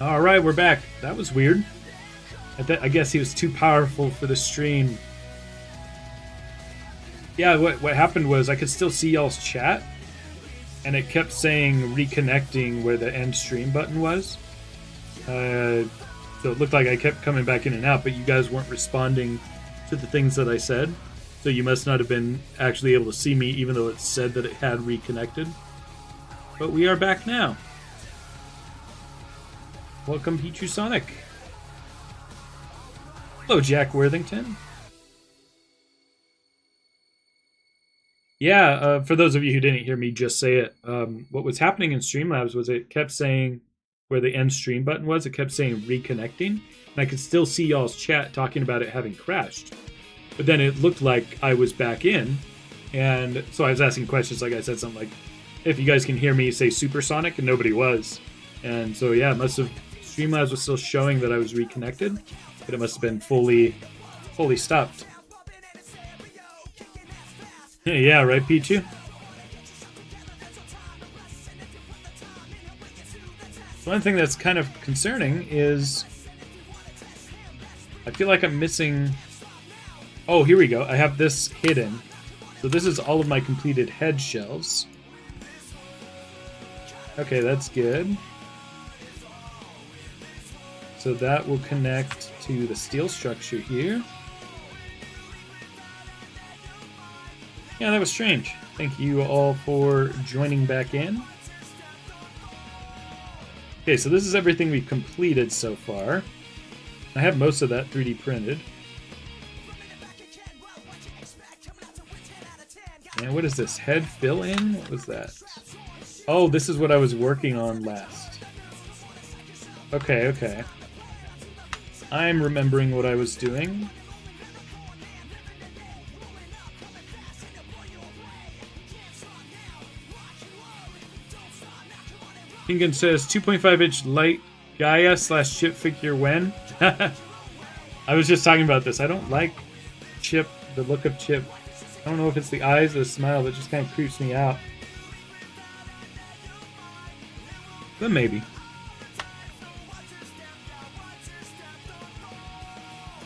All right, we're back. That was weird. I guess he was too powerful for the stream. Yeah, what happened was I could still see y'all's chat, and it kept saying reconnecting where the end stream button was. So it looked like I kept coming back in and out, but you guys weren't responding to the things that I said. So you must not have been actually able to see me, even though it said that it had reconnected. But we are back now. Welcome, Pichu Sonic. Hello, Jack Worthington. Yeah, for those of you who didn't hear me just say it, what was happening in Streamlabs was it kept saying where the end stream button was, it kept saying reconnecting, and I could still see y'all's chat talking about it having crashed. But then it looked like I was back in, and so I was asking questions, like I said something like, if you guys can hear me say Supersonic, and nobody was. And so yeah, it must have, Streamlabs was still showing that I was reconnected, but it must have been fully stopped. Yeah, right, Pichu? One thing that's kind of concerning is I feel like I'm missing... Oh, here we go. I have this hidden. So this is all of my completed head shells. Okay, that's good. So that will connect to the steel structure here. Yeah, that was strange. Thank you all for joining back in. Okay, so this is everything we've completed so far. I have most of that 3D printed. And what is this? Head fill-in? What was that? Oh, this is what I was working on last. Okay, okay. I'm remembering what I was doing. Kingan says 2.5-inch light Gaia / chip figure when? I was just talking about this. I don't like Chip, the look of Chip. I don't know if it's the eyes or the smile that just kind of creeps me out. But maybe.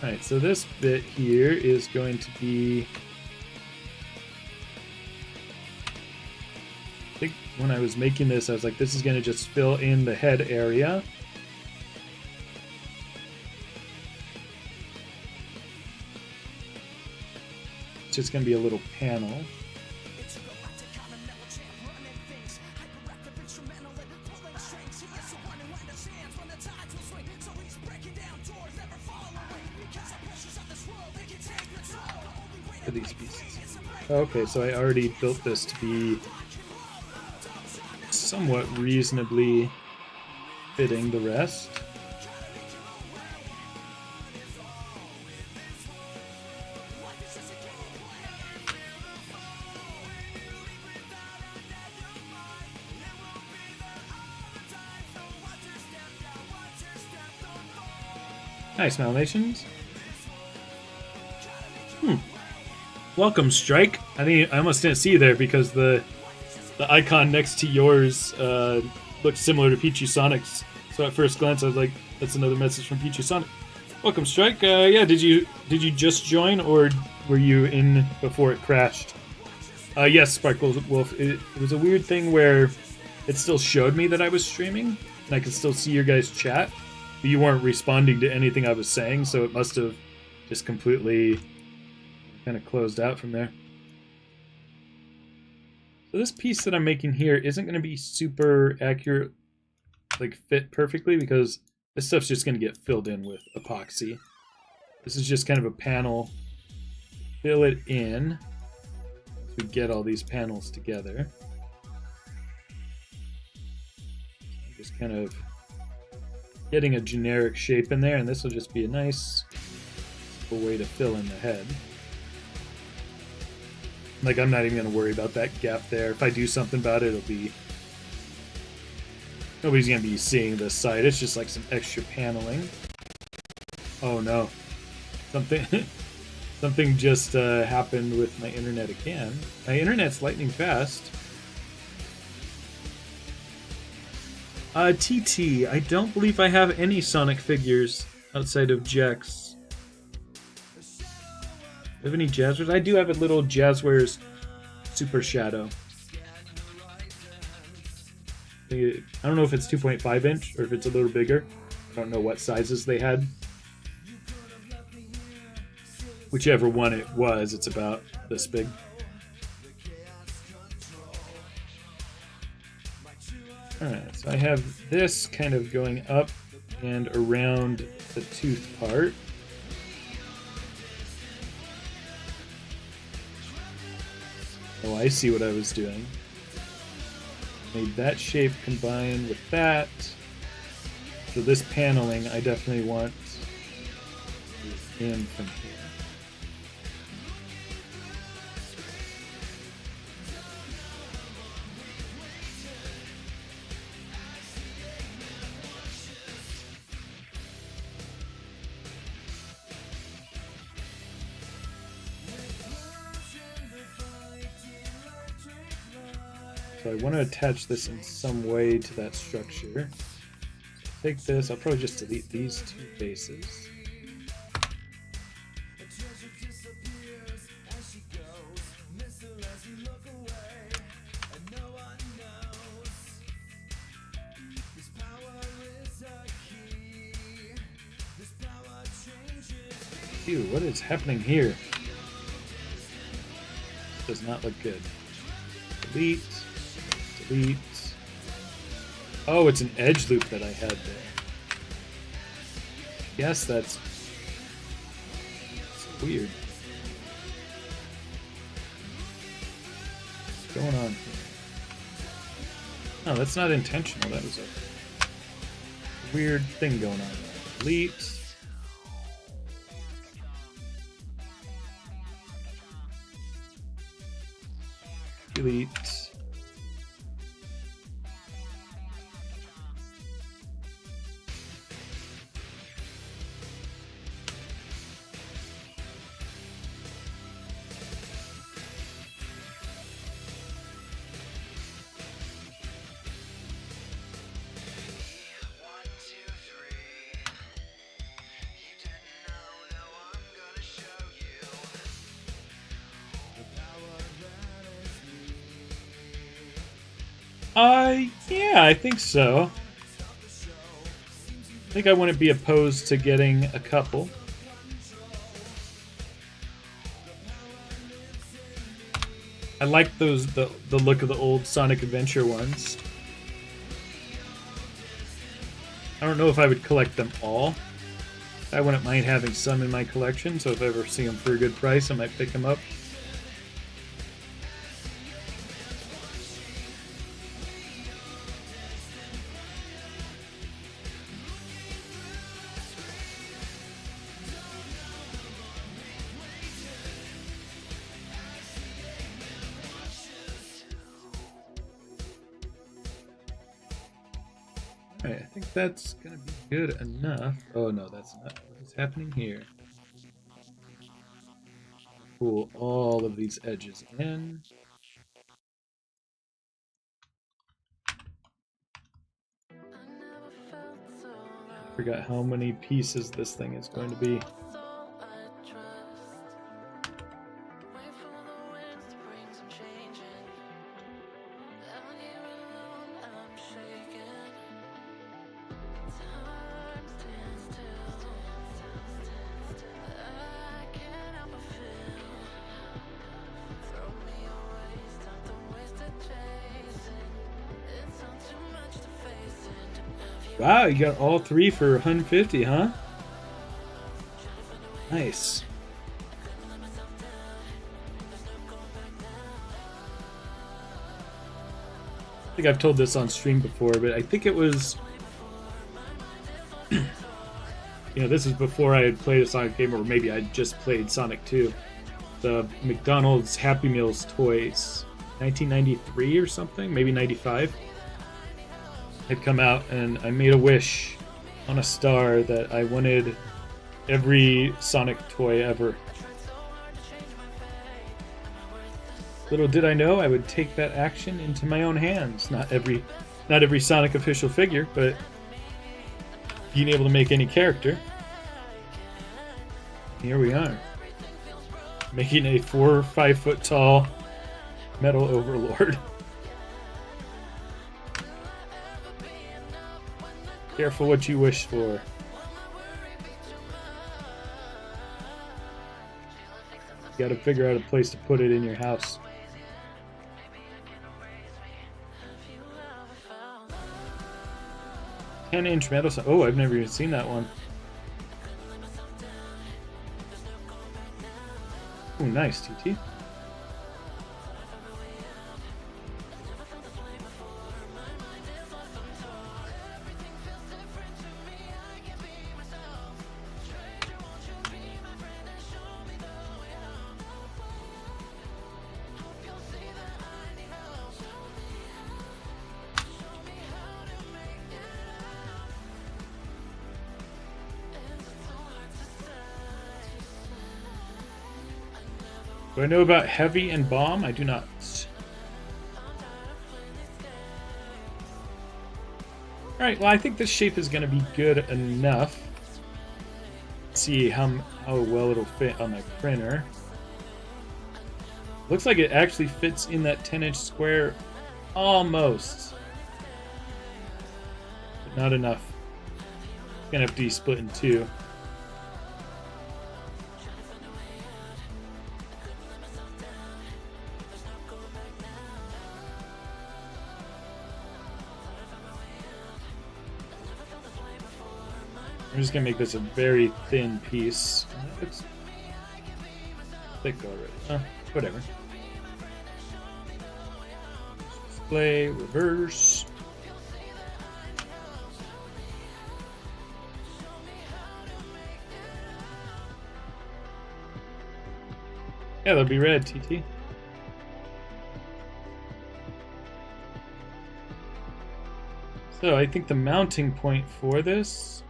Alright, so this bit here is going to be... I think when I was making this, I was like, this is going to just fill in the head area. It's just going to be a little panel. For these pieces. Okay, so I already built this to be somewhat reasonably fitting the rest. Nice, Malnations. Welcome, Strike. I almost didn't see you there because the icon next to yours looked similar to Pichu Sonic's. So at first glance, I was like, "That's another message from Pichu Sonic." Welcome, Strike. Yeah, did you just join, or were you in before it crashed? Yes, Sparkle Wolf. It was a weird thing where it still showed me that I was streaming, and I could still see your guys' chat, but you weren't responding to anything I was saying, so it must have just completely kind of closed out from there. So this piece that I'm making here isn't going to be super accurate, like fit perfectly, because this stuff's just going to get filled in with epoxy. This is just kind of a panel. Fill it in to get all these panels together. Just kind of getting a generic shape in there, and this will just be a nice simple way to fill in the head. Like, I'm not even going to worry about that gap there. If I do something about it, it'll be... Nobody's going to be seeing this side. It's just like some extra paneling. Oh no. Something just happened with my internet again. My internet's lightning fast. TT. I don't believe I have any Sonic figures outside of Jax. Do you have any Jazzwares? I do have a little Jazzwares Super Shadow. I don't know if it's 2.5 inch or if it's a little bigger. I don't know what sizes they had. Whichever one it was, it's about this big. Alright, so I have this kind of going up and around the tooth part. Oh, I see what I was doing. Made that shape combine with that. So this paneling I definitely want in from here. So I want to attach this in some way to that structure. So take this, I'll probably just delete these two bases. Ew, what is happening here? This does not look good. Delete. Delete. Oh, it's an edge loop that I had there. Yes, that's weird. What's going on here? Oh, that's not intentional. That was a weird thing going on there. Delete. Delete. Yeah, I think so. I think I wouldn't be opposed to getting a couple. I like those the look of the old Sonic Adventure ones. I don't know if I would collect them all. I wouldn't mind having some in my collection, so if I ever see them for a good price, I might pick them up. Alright, I think that's gonna be good enough. Oh no, that's not what is happening here. Pull all of these edges in. Forgot how many pieces this thing is going to be. Wow, you got all three for 150, huh? Nice. I think I've told this on stream before, but I think it was... you know, this is before I had played a Sonic game, or maybe I just played Sonic 2. The McDonald's Happy Meals toys, 1993 or something, maybe 95. Had come out, and I made a wish on a star that I wanted every Sonic toy ever. Little did I know I would take that action into my own hands. Not every not every Sonic official figure, but being able to make any character. Here we are, making a 4 or 5 foot tall metal Overlord. Careful what you wish for. You gotta figure out a place to put it in your house. "10-inch metal." Oh, I've never even seen that one. Oh, nice, TT. Do I know about heavy and bomb? I do not. Alright, well I think this shape is going to be good enough. Let's see how well it'll fit on my printer. Looks like it actually fits in that 10-inch square almost. But not enough. It's going to have to be split in two. I'm just gonna make this a very thin piece. It's thick already. Whatever. Display, reverse. Yeah, that'll be red, TT. So I think the mounting point for this,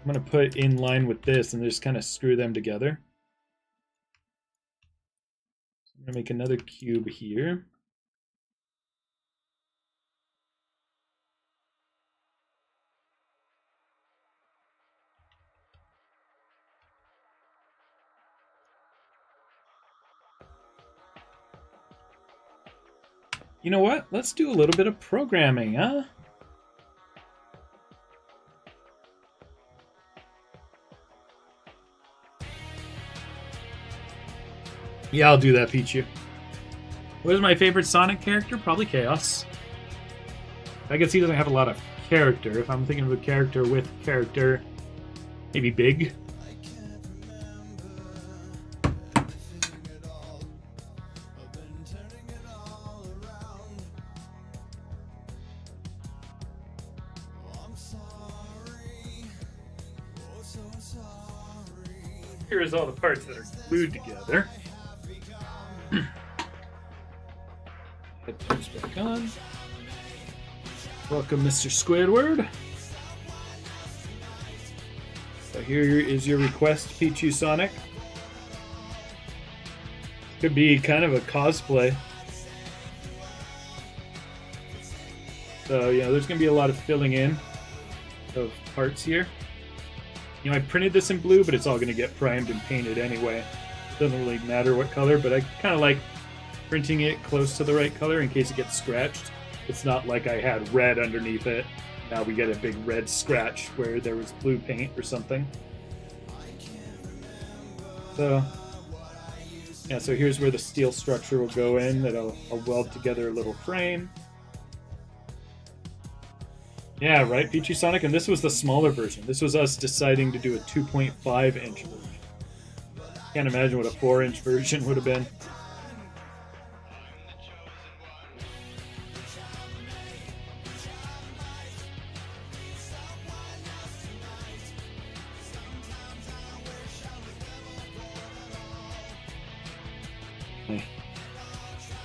I'm going to put in line with this and just kind of screw them together. So I'm going to make another cube here. You know what? Let's do a little bit of programming, huh? Yeah, I'll do that, Pichu. What is my favorite Sonic character? Probably Chaos. I guess he doesn't have a lot of character. If I'm thinking of a character with character, maybe Big. Here's all the parts that are glued together. Headphones back on. Welcome, Mr. Squidward. So here is your request, Pichu Sonic. Could be kind of a cosplay. So, you know, there's going to be a lot of filling in of parts here. You know, I printed this in blue, but it's all going to get primed and painted anyway. It doesn't really matter what color, but I kind of like printing it close to the right color in case it gets scratched. It's not like I had red underneath it. Now we get a big red scratch where there was blue paint or something. So, yeah, so here's where the steel structure will go in. That I'll weld together a little frame. Yeah, right, Pichu Sonic? And this was the smaller version. This was us deciding to do a 2.5-inch version. Can't imagine what a 4-inch version would have been. My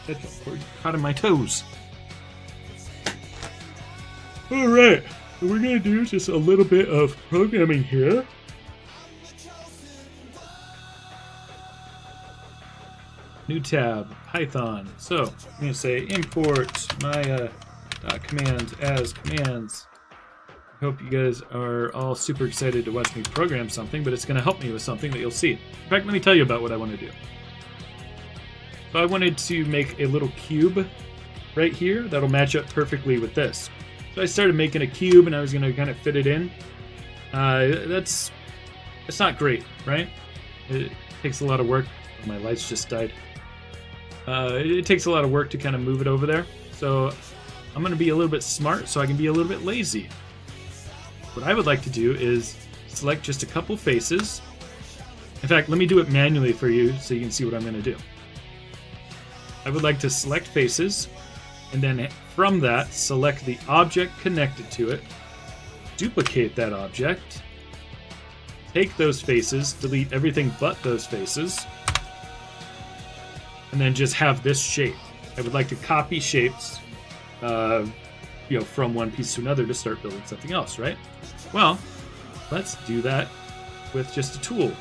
headphone cord caught in my toes. Alright, what we're going to do is just a little bit of programming here. New tab, Python. So, I'm going to say import my commands as commands. I hope you guys are all super excited to watch me program something, but it's going to help me with something that you'll see. In fact, let me tell you about what I want to do. So I wanted to make a little cube right here that'll match up perfectly with this. So I started making a cube, and I was going to kind of fit it in. That's not great, right? It takes a lot of work. Oh, my lights just died. It takes a lot of work to kind of move it over there. So I'm going to be a little bit smart so I can be a little bit lazy. What I would like to do is select just a couple faces. In fact, let me do it manually for you so you can see what I'm going to do. I would like to select faces, and then from that, select the object connected to it, duplicate that object, take those faces, delete everything but those faces, and then just have this shape. I would like to copy shapes from one piece to another to start building something else, right? Well, let's do that with just a tool.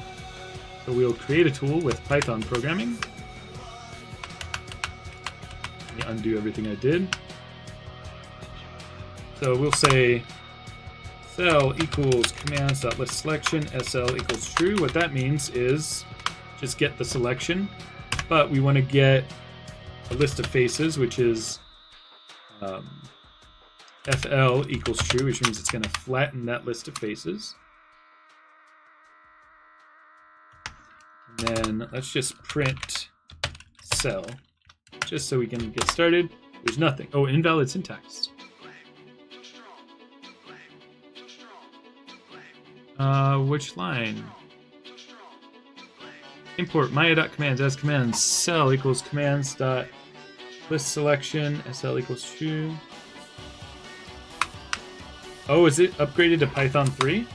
So we'll create a tool with Python programming. Let me undo everything I did. So we'll say SL equals commands.list selection, SL equals true. What that means is just get the selection, but we want to get a list of faces, which is FL equals true, which means it's going to flatten that list of faces. And then let's just print cell, just so we can get started. There's nothing. Oh, invalid syntax. Which line? Import maya.commands as commands. Cell equals commands dot list selection. SL equals true. Oh, is it upgraded to Python 3?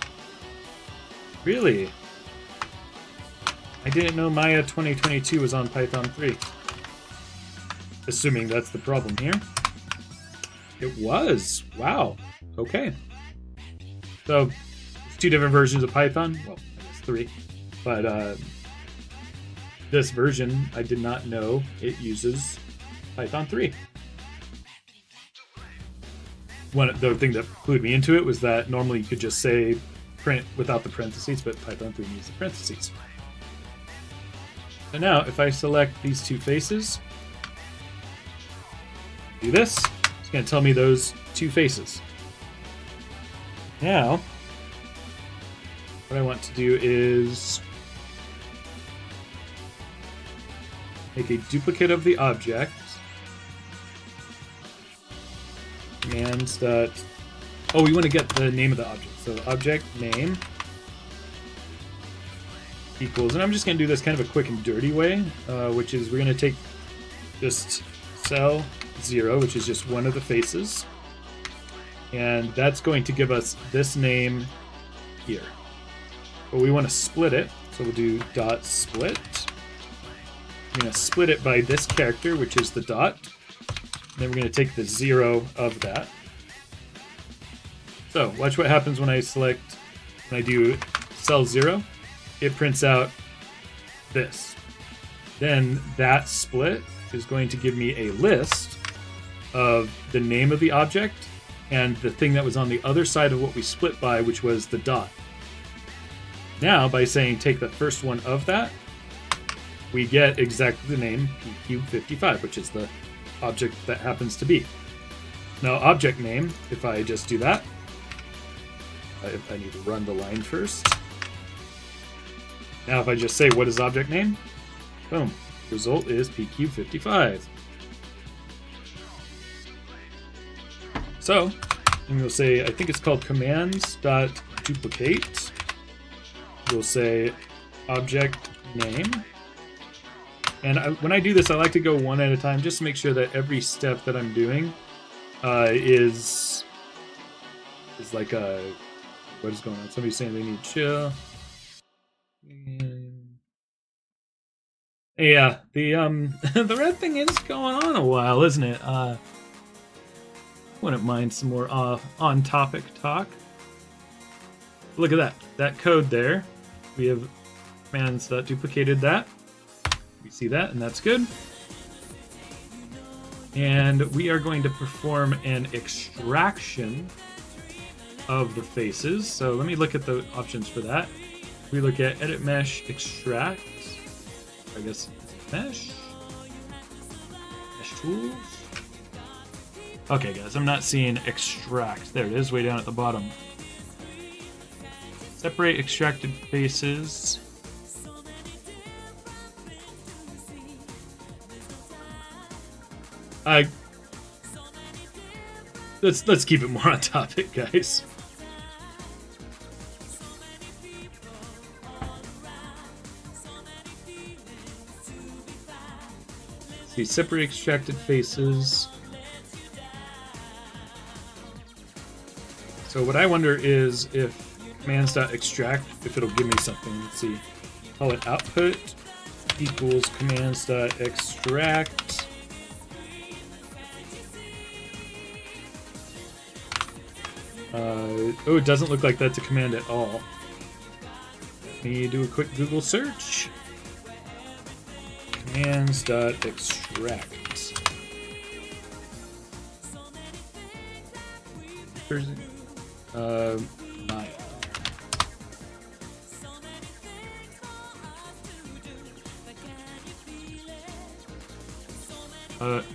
Really? I didn't know Maya 2022 was on Python 3. Assuming that's the problem here. It was. Wow. Okay. So, it's two different versions of Python. Well, I guess three. But this version, I did not know it uses Python 3. The thing that clued me into it was that normally you could just say print without the parentheses, but Python 3 needs the parentheses. So now, if I select these two faces, do this, it's going to tell me those two faces. Now, what I want to do is make a duplicate of the object. Commands that. Oh, we want to get the name of the object. So object name equals, and I'm just going to do this kind of a quick and dirty way, which is we're going to take just cell 0, which is just one of the faces, and that's going to give us this name here. But we want to split it, so we'll do dot split. I'm going to split it by this character, which is the dot. Then we're going to take the 0 of that. So watch what happens when I do cell 0. It prints out this. Then that split is going to give me a list of the name of the object and the thing that was on the other side of what we split by, which was the dot. Now, by saying take the first one of that, we get exactly the name PQ55, which is the object that happens to be. Now, object name, if I just do that, if I need to run the line first. Now, if I just say what is object name, boom, result is PQ55. So, and we'll say, I think it's called commands.duplicate. We'll say object name. And when I do this, I like to go one at a time just to make sure that every step that I'm doing is like a... What is going on? Somebody's saying they need chill. Yeah, the the red thing is going on a while, isn't it? Wouldn't mind some more on-topic talk. Look at that. That code there. We have commands that duplicated that. We see that, and that's good. And we are going to perform an extraction of the faces. So let me look at the options for that. We look at edit mesh, extract. I guess mesh tools. Okay, guys, I'm not seeing extract. There it is, way down at the bottom. Separate extracted faces. Let's keep it more on topic, guys. See, separate extracted faces. So what I wonder is if commands.extract, if it'll give me something. Let's see. Call it output equals commands.extract. Oh, it doesn't look like that's a command at all. Let me do a quick Google search. Commands.extract. Maya.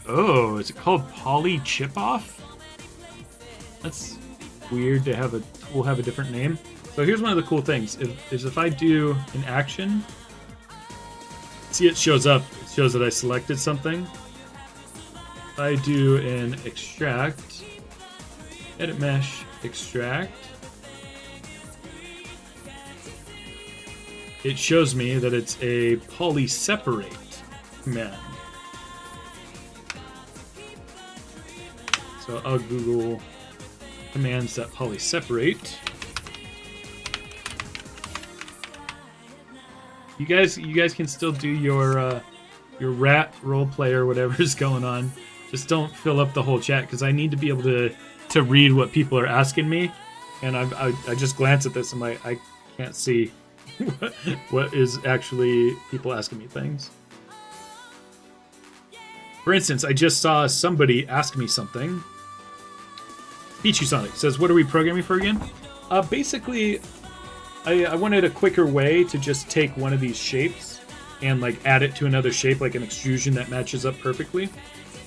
Oh, is it called Poly Chip Off? That's weird to have a tool have a different name. So here's one of the cool things: if I do an action, see it shows up. It shows that I selected something. If I do an extract, edit mesh, extract, it shows me that it's a poly separate command. So I'll Google commands.polyseparate. You guys can still do your rat roleplay or whatever's going on. Just don't fill up the whole chat because I need to be able to read what people are asking me. And I just glance at this and I can't see what is actually people asking me things. For instance, I just saw somebody ask me something. Pichu Sonic says, what are we programming for again? Basically, I wanted a quicker way to just take one of these shapes and like add it to another shape, like an extrusion that matches up perfectly. And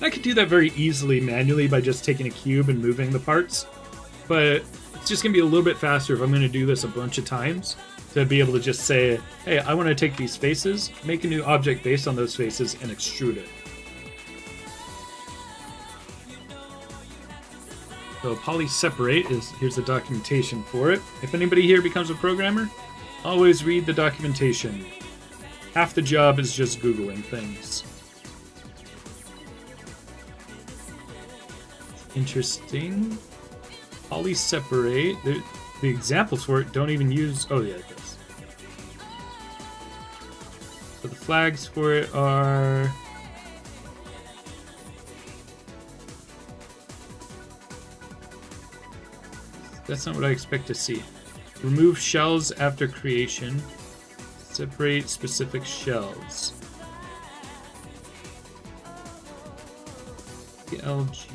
I could do that very easily manually by just taking a cube and moving the parts. But it's just going to be a little bit faster if I'm going to do this a bunch of times to be able to just say, hey, I want to take these faces, make a new object based on those faces, and extrude it. So polyseparate is, here's the documentation for it. If anybody here becomes a programmer, always read the documentation. Half the job is just Googling things. Interesting. Polyseparate. The examples for it don't even use... Oh, yeah, it does. So the flags for it are... That's not what I expect to see. Remove shells after creation. Separate specific shells. PLG.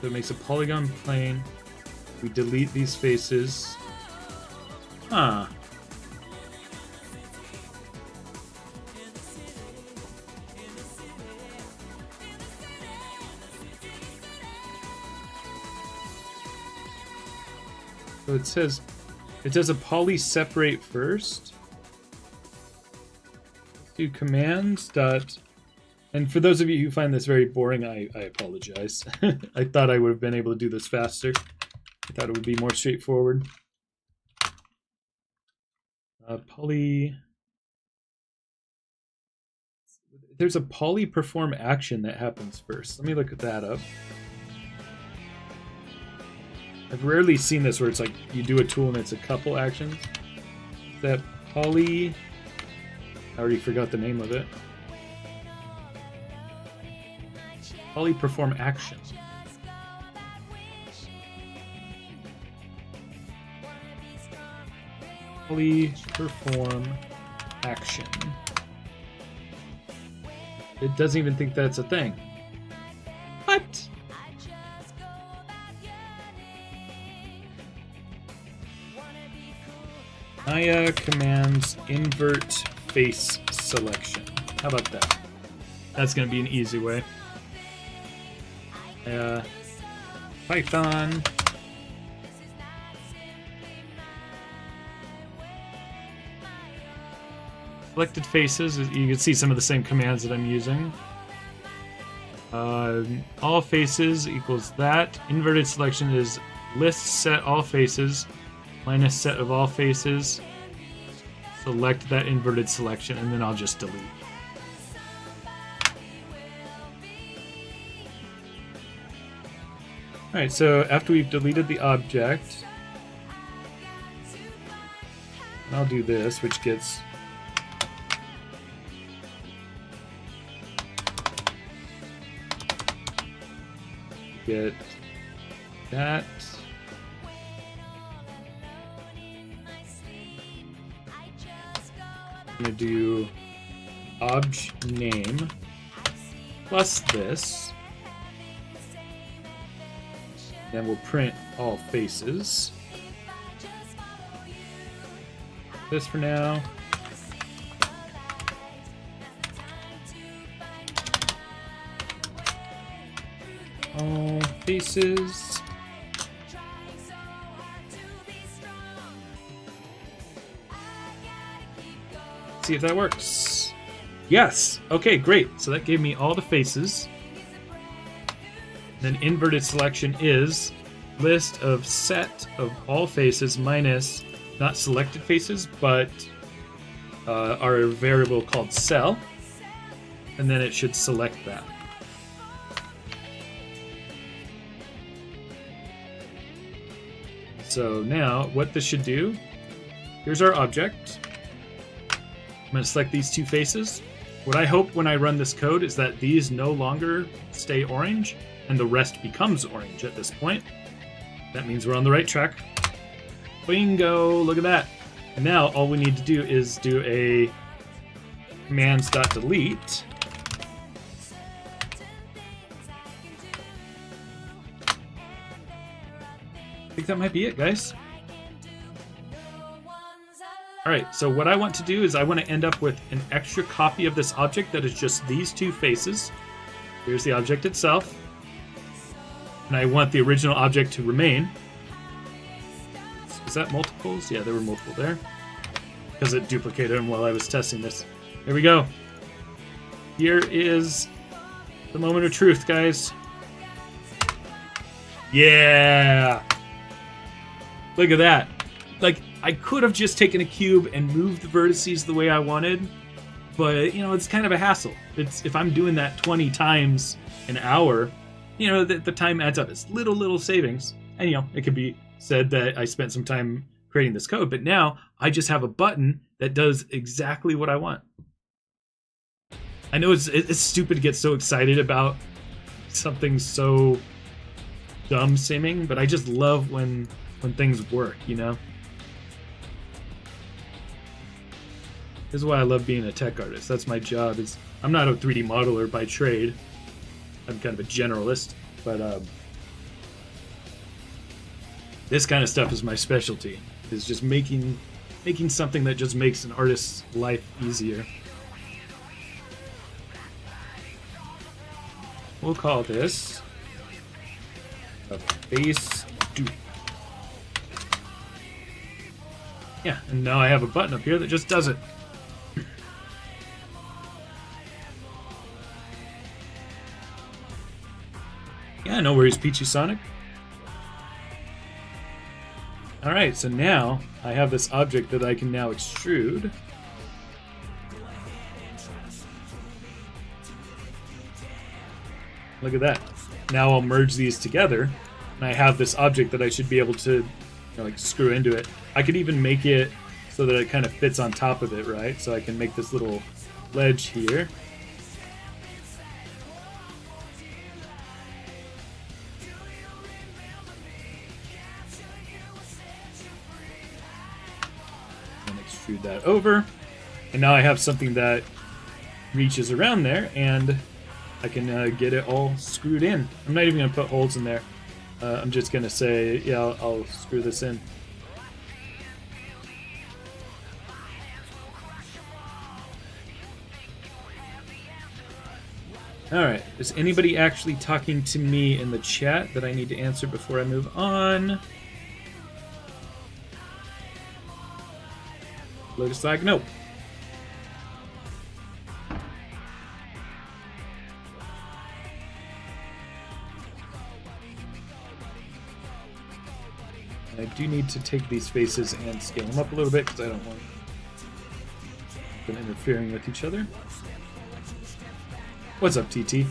So it makes a polygon plane. We delete these faces. Huh. So it says it does a poly separate first. Let's do commands dot. And for those of you who find this very boring, I apologize. I thought I would have been able to do this faster. I thought it would be more straightforward. Poly. There's a poly perform action that happens first. Let me look at that up. I've rarely seen this where it's like you do a tool and it's a couple actions. That poly... I already forgot the name of it. Poly perform action. Poly perform action. It doesn't even think that's a thing. What? Maya commands invert face selection. How about that? That's going to be an easy way. Python. Selected faces, you can see some of the same commands that I'm using. All faces equals that. Inverted selection is list set all faces minus set of all faces. Select that inverted selection, and then I'll just delete. Alright, so after we've deleted the object, I'll do this, which gets get that. I'm going to do obj name plus this. Then we'll print all faces. This for now. All faces. See if that works. Yes. Okay, great. So that gave me all the faces. Then inverted selection is list of set of all faces minus not selected faces, but our variable called cell. And then it should select that. So now what this should do, here's our object. I'm going to select these two faces. What I hope when I run this code is that these no longer stay orange and the rest becomes orange at this point. That means we're on the right track. Bingo, look at that. And now all we need to do is do a commands.delete. I think that might be it, guys. Alright, so what I want to do is I want to end up with an extra copy of this object that is just these two faces. Here's the object itself. And I want the original object to remain. Is that multiples? Yeah, there were multiple there. Because it duplicated them while I was testing this. Here we go. Here is the moment of truth, guys. Yeah! Look at that. Like, I could have just taken a cube and moved the vertices the way I wanted, but, you know, it's kind of a hassle. If I'm doing that 20 times an hour, you know, the time adds up. It's little savings. And, you know, it could be said that I spent some time creating this code, but now I just have a button that does exactly what I want. I know it's stupid to get so excited about something so dumb seeming, but I just love when things work, you know? This is why I love being a tech artist. That's my job. I'm not a 3D modeler by trade. I'm kind of a generalist, but this kind of stuff is my specialty. Is just making something that just makes an artist's life easier. We'll call this a face dupe. Yeah, and now I have a button up here that just does it. Yeah, no worries, Peachy Sonic. Alright, so now I have this object that I can now extrude. Look at that. Now I'll merge these together, and I have this object that I should be able to, you know, like screw into it. I could even make it so that it kind of fits on top of it, right? So I can make this little ledge here. And extrude that over. And now I have something that reaches around there, and I can get it all screwed in. I'm not even going to put holes in there. I'm just going to say, yeah, I'll screw this in. Alright, is anybody actually talking to me in the chat that I need to answer before I move on? Looks like no. I do need to take these faces and scale them up a little bit because I don't want them interfering with each other. What's up, TT?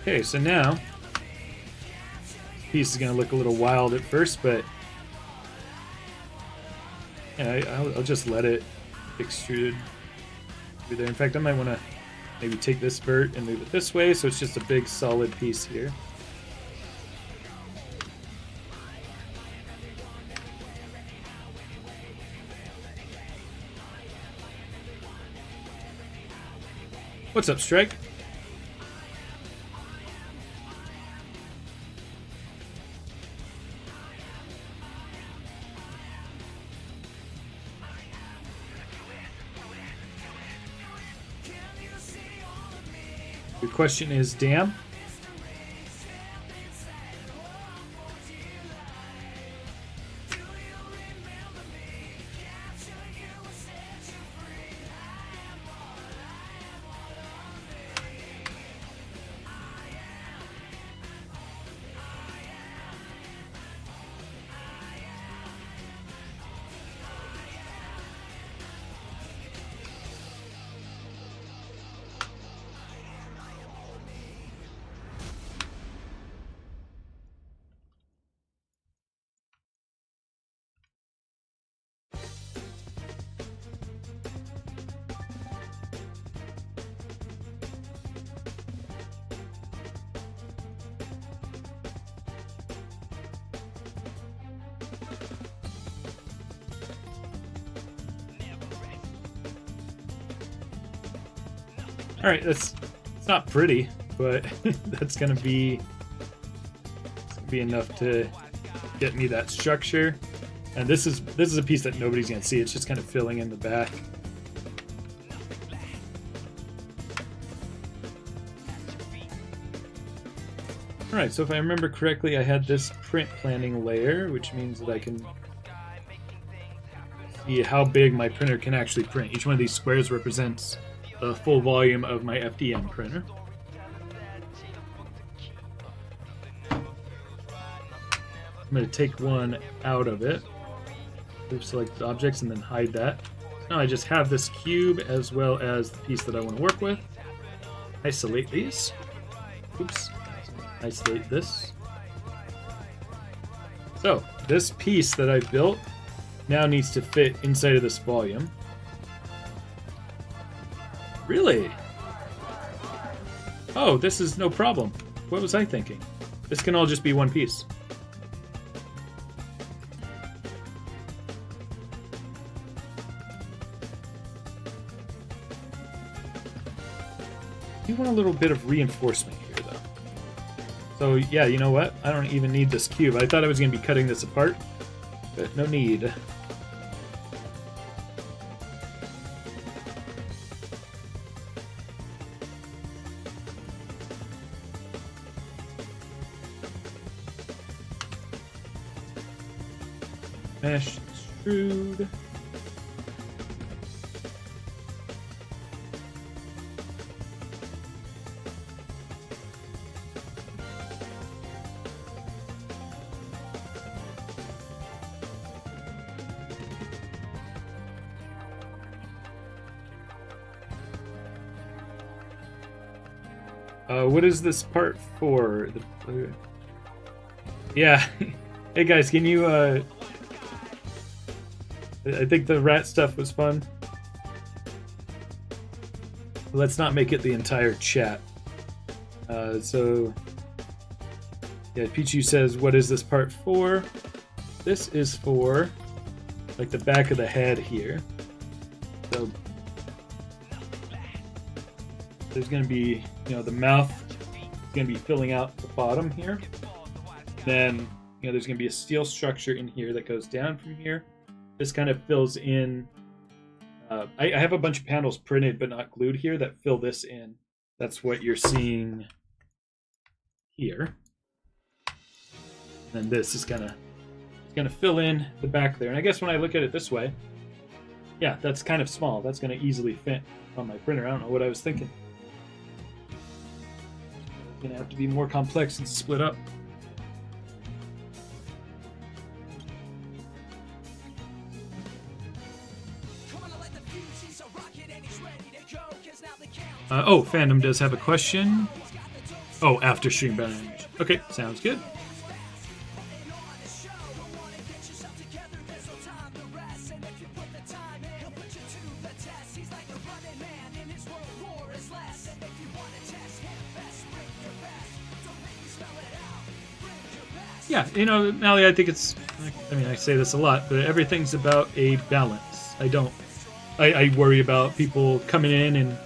Okay, so now this piece is going to look a little wild at first, but yeah, I'll just let it extrude through there. In fact, I might want to maybe take this vert and move it this way, so it's just a big solid piece here. What's up, Strike? Your question is, damn? All right, it's not pretty, but that's gonna be enough to get me that structure. And this is a piece that nobody's gonna see. It's just kind of filling in the back. All right, so if I remember correctly, I had this print planning layer, which means that I can see how big my printer can actually print. Each one of these squares represents the full volume of my FDM printer. I'm going to take one out of it, select objects, and then hide that. Now I just have this cube as well as the piece that I want to work with. Isolate these. Oops. Isolate this. So this piece that I built now needs to fit inside of this volume. Really? Oh, this is no problem. What was I thinking? This can all just be one piece. You want a little bit of reinforcement here, though. So, yeah, you know what? I don't even need this cube. I thought I was going to be cutting this apart, but no need. Mesh extrude. What is this part for? Yeah. Hey guys, can you I think the rat stuff was fun. Let's not make it the entire chat. So yeah, Pichu says, what is this part for? This is for like the back of the head here. So there's going to be, the mouth is going to be filling out the bottom here. Then, there's going to be a steel structure in here that goes down from here. This kind of fills in. I have a bunch of panels printed but not glued here that fill this in. That's what you're seeing here. And this is gonna fill in the back there. And I guess when I look at it this way, yeah, that's kind of small. That's gonna easily fit on my printer. I don't know what I was thinking. It's gonna have to be more complex and split up. Fandom does have a question. Oh, after stream banner image. Okay, sounds good. Yeah, Nally, I think it's, I say this a lot, but everything's about a balance. I worry about people coming in, and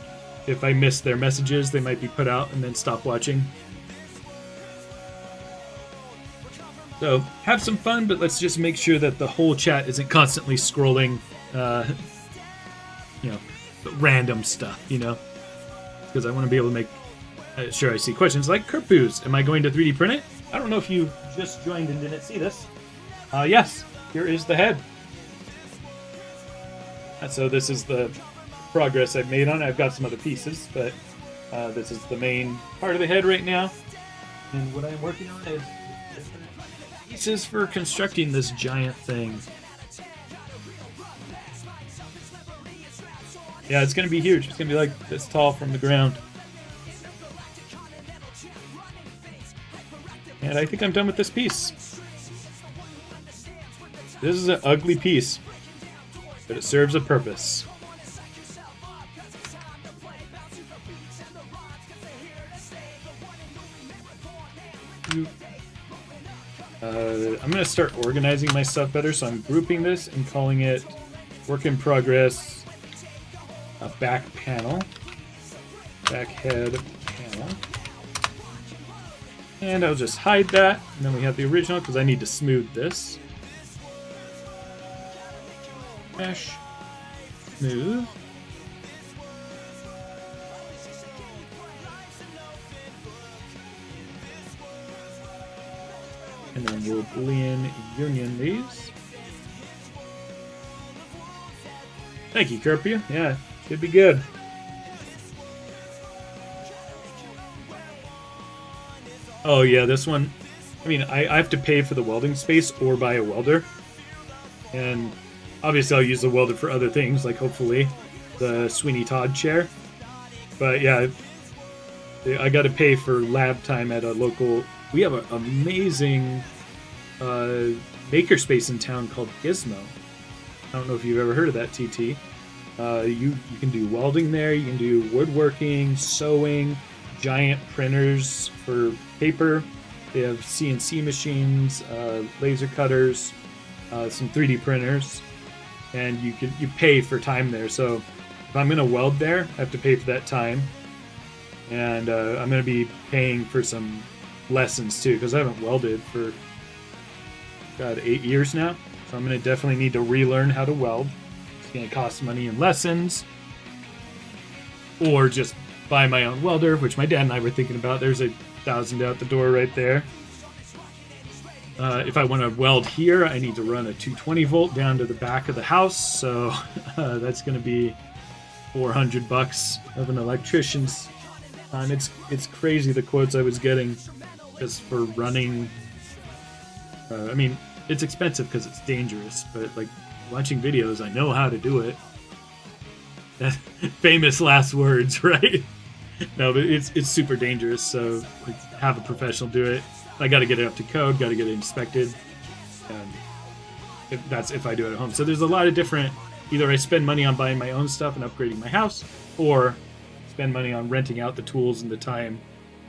if I miss their messages, they might be put out and then stop watching. So have some fun, but let's just make sure that the whole chat isn't constantly scrolling, random stuff, because I want to be able to make sure I see questions like Kerpoos. Am I going to 3D print it? I don't know if you just joined and didn't see this. Yes, here is the head. So this is the progress I've made on it. I've got some other pieces, but this is the main part of the head right now. And what I'm working on is different pieces for constructing this giant thing. Yeah, it's going to be huge. It's going to be like this tall from the ground. And I think I'm done with this piece. This is an ugly piece, but it serves a purpose. I'm going to start organizing my stuff better, so I'm grouping this and calling it Work in Progress Back Panel. Back Head Panel. And I'll just hide that, and then we have the original, because I need to smooth this. Mesh. Smooth. And then we'll Boolean union these. Thank you, Kerpia. Yeah, should be good. Oh yeah, this one. I have to pay for the welding space or buy a welder. And obviously I'll use the welder for other things, like hopefully the Sweeney Todd chair. But yeah, I got to pay for lab time at a local. We have an amazing makerspace in town called Gizmo. I don't know if you've ever heard of that, TT. You can do welding there. You can do woodworking, sewing, giant printers for paper. They have CNC machines, laser cutters, some 3D printers, and you pay for time there. So if I'm going to weld there, I have to pay for that time, and I'm going to be paying for some lessons too, because I haven't welded for 8 years now. So I'm going to definitely need to relearn how to weld. It's going to cost money in lessons, or just buy my own welder, which my dad and I were thinking about. There's $1,000 out the door right there. If I want to weld here, I need to run a 220 volt down to the back of the house, so that's going to be $400 of an electrician's time. It's crazy the quotes I was getting just for running. It's expensive because it's dangerous, but like watching videos, I know how to do it. Famous last words, right? No, but it's super dangerous, so like, have a professional do it. I got to get it up to code, got to get it inspected. That's if I do it at home. So there's a lot of different, either I spend money on buying my own stuff and upgrading my house, or spend money on renting out the tools and the time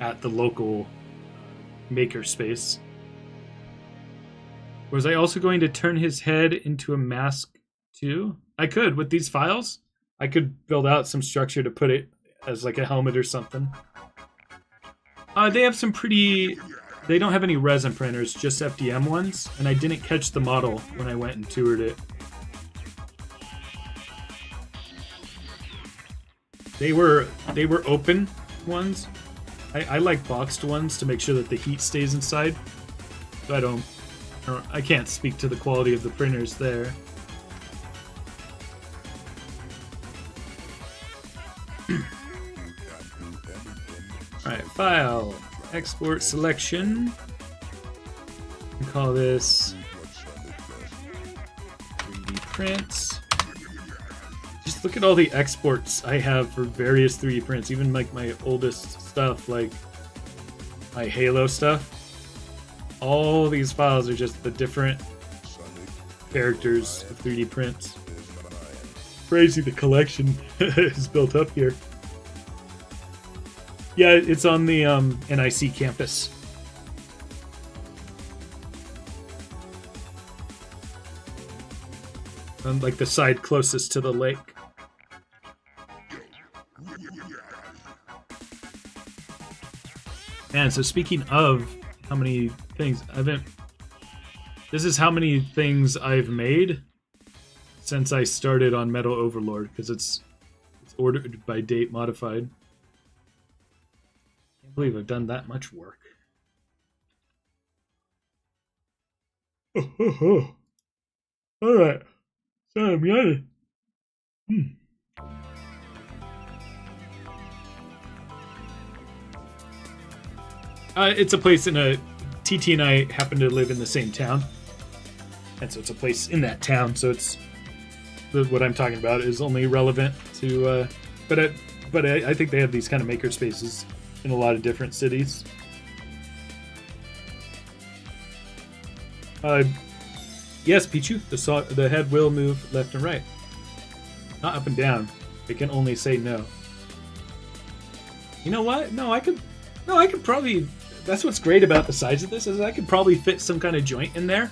at the local maker space. Was I also going to turn his head into a mask too? I could with these files. I could build out some structure to put it as like a helmet or something. They have some pretty... They don't have any resin printers, just FDM ones, and I didn't catch the model when I went and toured it. They were open ones. I like boxed ones to make sure that the heat stays inside. So I can't speak to the quality of the printers there. Alright, file, export selection. We call this 3D prints. Just look at all the exports I have for various 3D prints, even like my oldest stuff, like my Halo stuff. All these files are just the different characters of 3D prints. Crazy the collection is built up here. Yeah, it's on the NIC campus. On like the side closest to the lake. And so speaking of how many things this is how many things I've made since I started on Metal Overlord, because it's ordered by date modified. Can't believe I've done that much work. All right, so I'm yawning. It's a place TT and I happen to live in the same town, and so it's a place in that town. So it's what I'm talking about is only relevant to, but I think they have these kind of maker spaces in a lot of different cities. Yes, Pichu, the head will move left and right, not up and down. It can only say no. You know what? No, I could probably. That's what's great about the size of this, is I could probably fit some kind of joint in there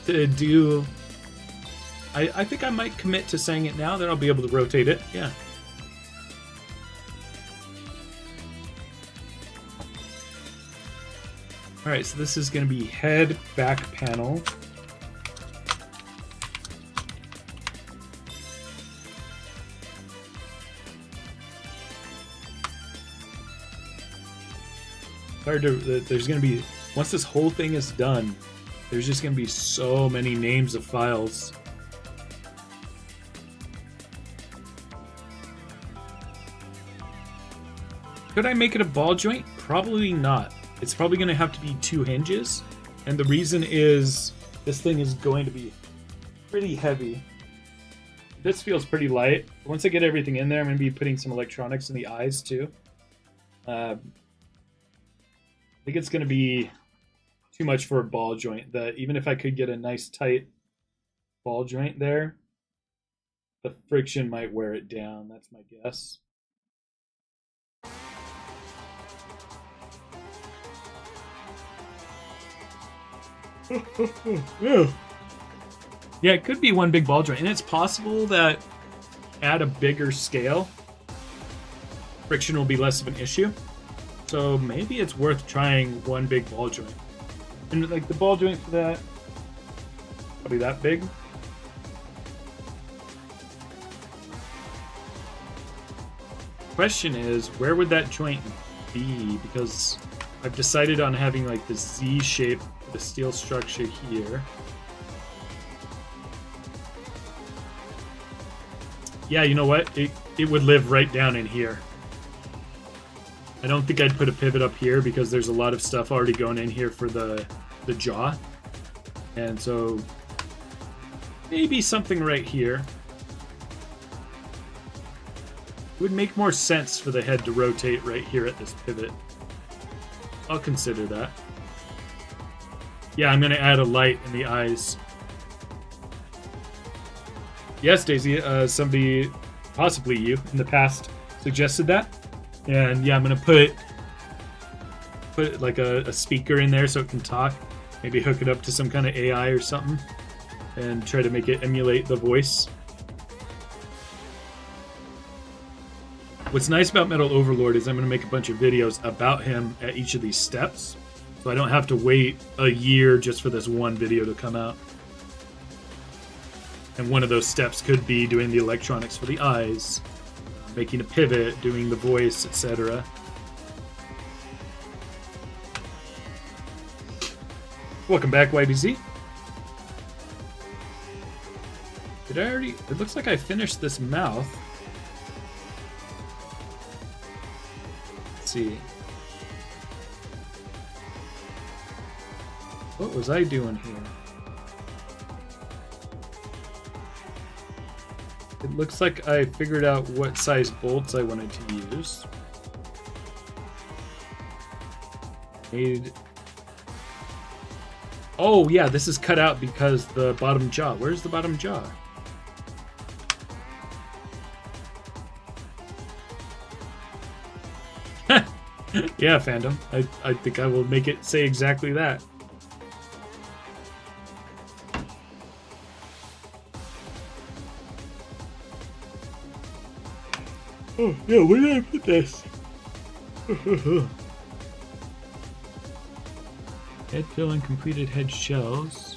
to do... I think I might commit to saying it now, then I'll be able to rotate it, yeah. Alright, so this is going to be head, back panel. There's going to be, once this whole thing is done, there's just going to be so many names of files. Could I make it a ball joint? Probably not. It's probably going to have to be 2 hinges, and the reason is this thing is going to be pretty heavy. This feels pretty light. Once I get everything in there, I'm going to be putting some electronics in the eyes too. I think it's going to be too much for a ball joint. That even if I could get a nice tight ball joint there, the friction might wear it down. That's my guess. Yeah, it could be one big ball joint, and it's possible that at a bigger scale, friction will be less of an issue. So maybe it's worth trying one big ball joint. And like the ball joint for that, probably that big. Question is, where would that joint be? Because I've decided on having like the Z shape for the steel structure here. Yeah, you know what? It would live right down in here. I don't think I'd put a pivot up here because there's a lot of stuff already going in here for the jaw. And so maybe something right here. It would make more sense for the head to rotate right here at this pivot. I'll consider that. Yeah, I'm going to add a light in the eyes. Yes, Daisy, somebody, possibly you, in the past suggested that. And yeah, I'm going to put put like a speaker in there so it can talk. Maybe hook it up to some kind of AI or something and try to make it emulate the voice. What's nice about Metal Overlord is I'm going to make a bunch of videos about him at each of these steps, so I don't have to wait a year just for this one video to come out. And one of those steps could be doing the electronics for the eyes, making a pivot, doing the voice, etc. Welcome back, YBZ. Did I already... It looks like I finished this mouth. Let's see. What was I doing here? It looks like I figured out what size bolts I wanted to use. Made... Oh, yeah, this is cut out because the bottom jaw. Where's the bottom jaw? Yeah, fandom. I think I will make it say exactly that. Oh, yeah, where did I put this? Head fill and completed head shells.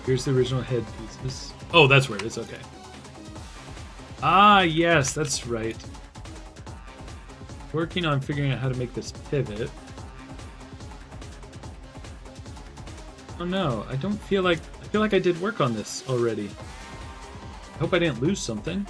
Here's the original head pieces. Oh, that's where it is, okay. Ah, yes, that's right. Working on figuring out how to make this pivot. Oh no, I don't feel like... I feel like I did work on this already. I hope I didn't lose something.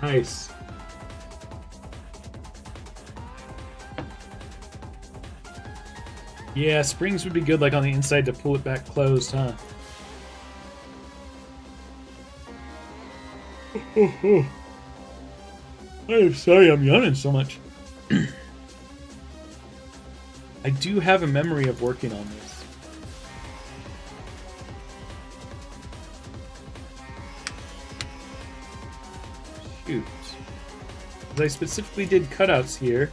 Nice. Yeah, springs would be good, like on the inside to pull it back closed, huh? I'm sorry I'm yawning so much. I do have a memory of working on this. Shoot. I specifically did cutouts here,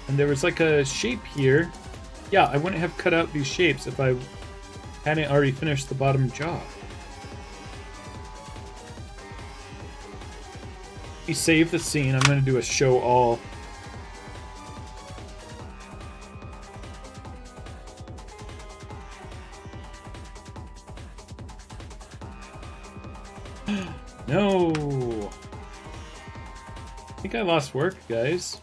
and there was like a shape here. Yeah, I wouldn't have cut out these shapes if I hadn't already finished the bottom jaw. You save the scene. I'm going to do a show all. No. I think I lost work, guys.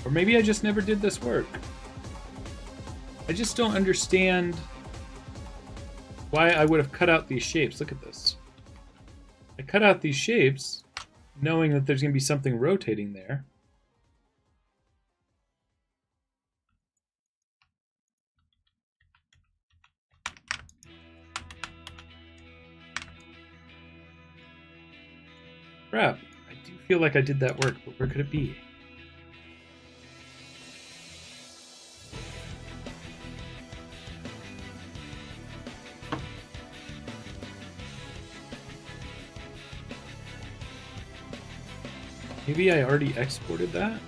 Or maybe I just never did this work. I just don't understand why I would have cut out these shapes. Look at this. I cut out these shapes knowing that there's going to be something rotating there. Crap. I do feel like I did that work, but where could it be? Maybe I already exported that?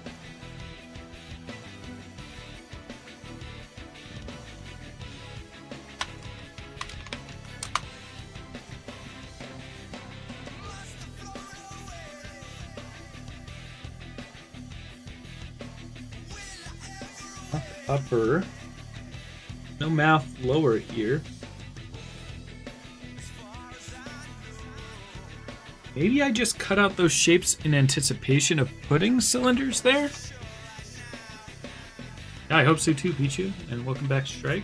Upper. No mouth lower here. Maybe I just cut out those shapes in anticipation of putting cylinders there? Yeah, I hope so too, Pichu, and welcome back, Strike.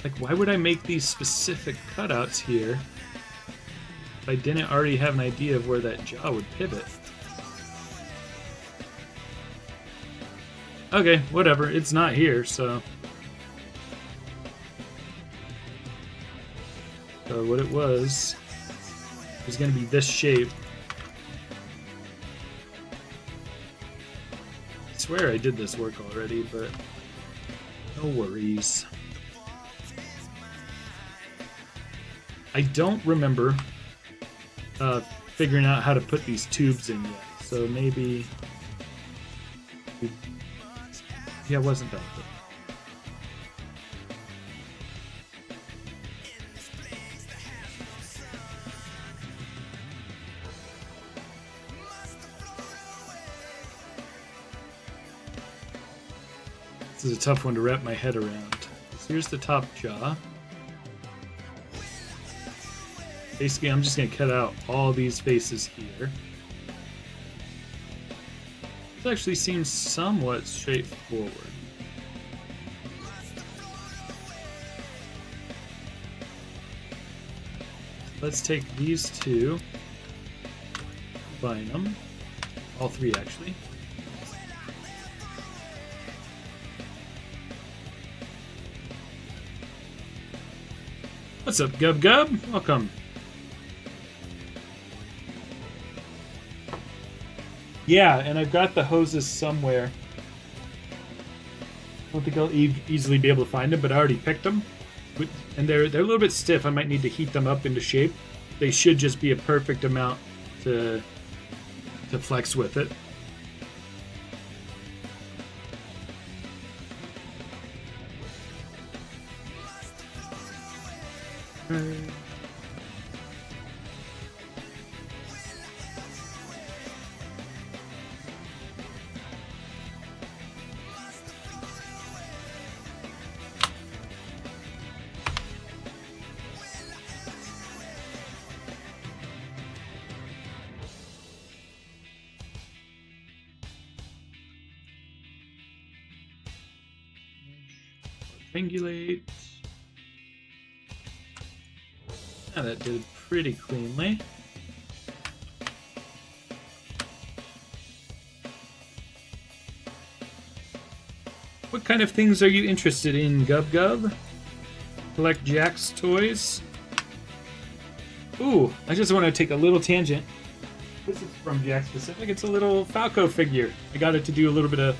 Like, why would I make these specific cutouts here if I didn't already have an idea of where that jaw would pivot? Okay, whatever. It's not here, so... So what it was going to be this shape. I swear I did this work already, but no worries. I don't remember figuring out how to put these tubes in yet, so maybe... Yeah, it wasn't done. This is a tough one to wrap my head around. So here's the top jaw. Basically, I'm just going to cut out all these faces here. This actually seems somewhat straightforward. Let's take these two, combine them, all three actually. What's up, Gub Gub? Welcome. Yeah, and I've got the hoses somewhere. I don't think I'll easily be able to find them, but I already picked them. And they're a little bit stiff. I might need to heat them up into shape. They should just be a perfect amount to flex with it. Triangulate. Now that did pretty cleanly. What kind of things are you interested in, Gub Gub? Collect Jack's toys? Ooh, I just want to take a little tangent. This is from Jack Specific. It's a little Falco figure. I got it to do a little bit of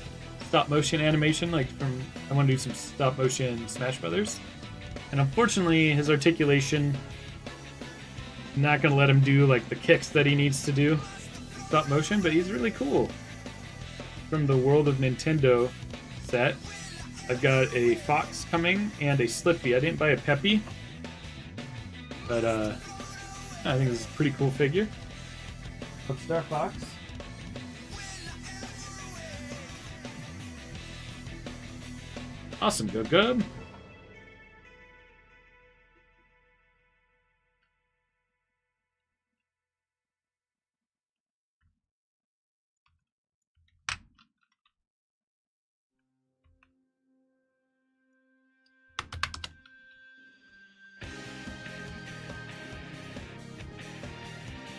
stop motion animation, like from I want to do some stop motion Smash Brothers, and unfortunately his articulation, I'm not gonna let him do like the kicks that he needs to do stop motion, but he's really cool. From the World of Nintendo set, I've got a Fox coming and a Slippy. I didn't buy a Peppy, but I think this is a pretty cool figure. Star Fox. Awesome, Gub Gub.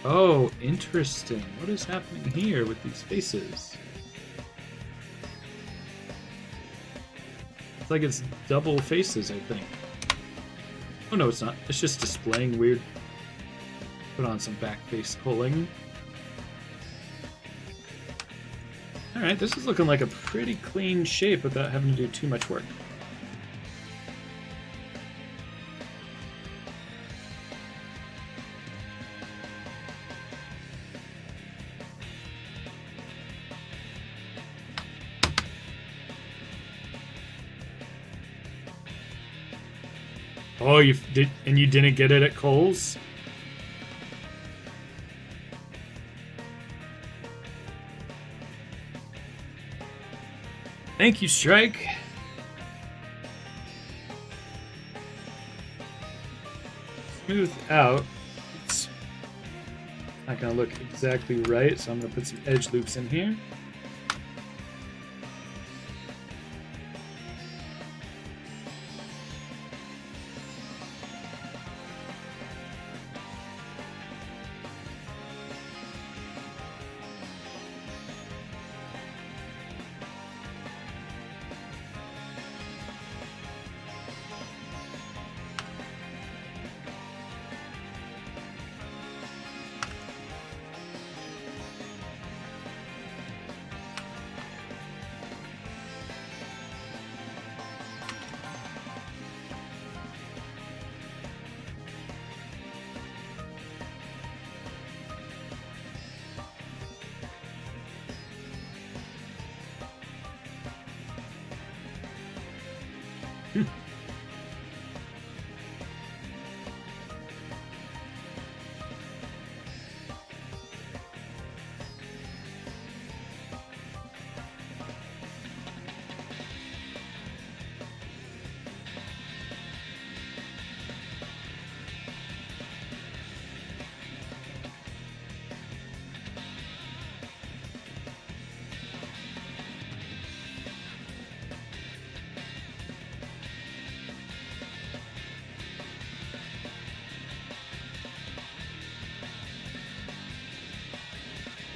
Oh, interesting. What is happening here with these faces? It's like it's double faces, I think. Oh no, it's not. It's just displaying weird. Put on some back face pulling. Alright, this is looking like a pretty clean shape without having to do too much work. Oh, you did, and you didn't get it at Kohl's? Thank you, Strike. Smooth out. It's not gonna look exactly right, so I'm gonna put some edge loops in here.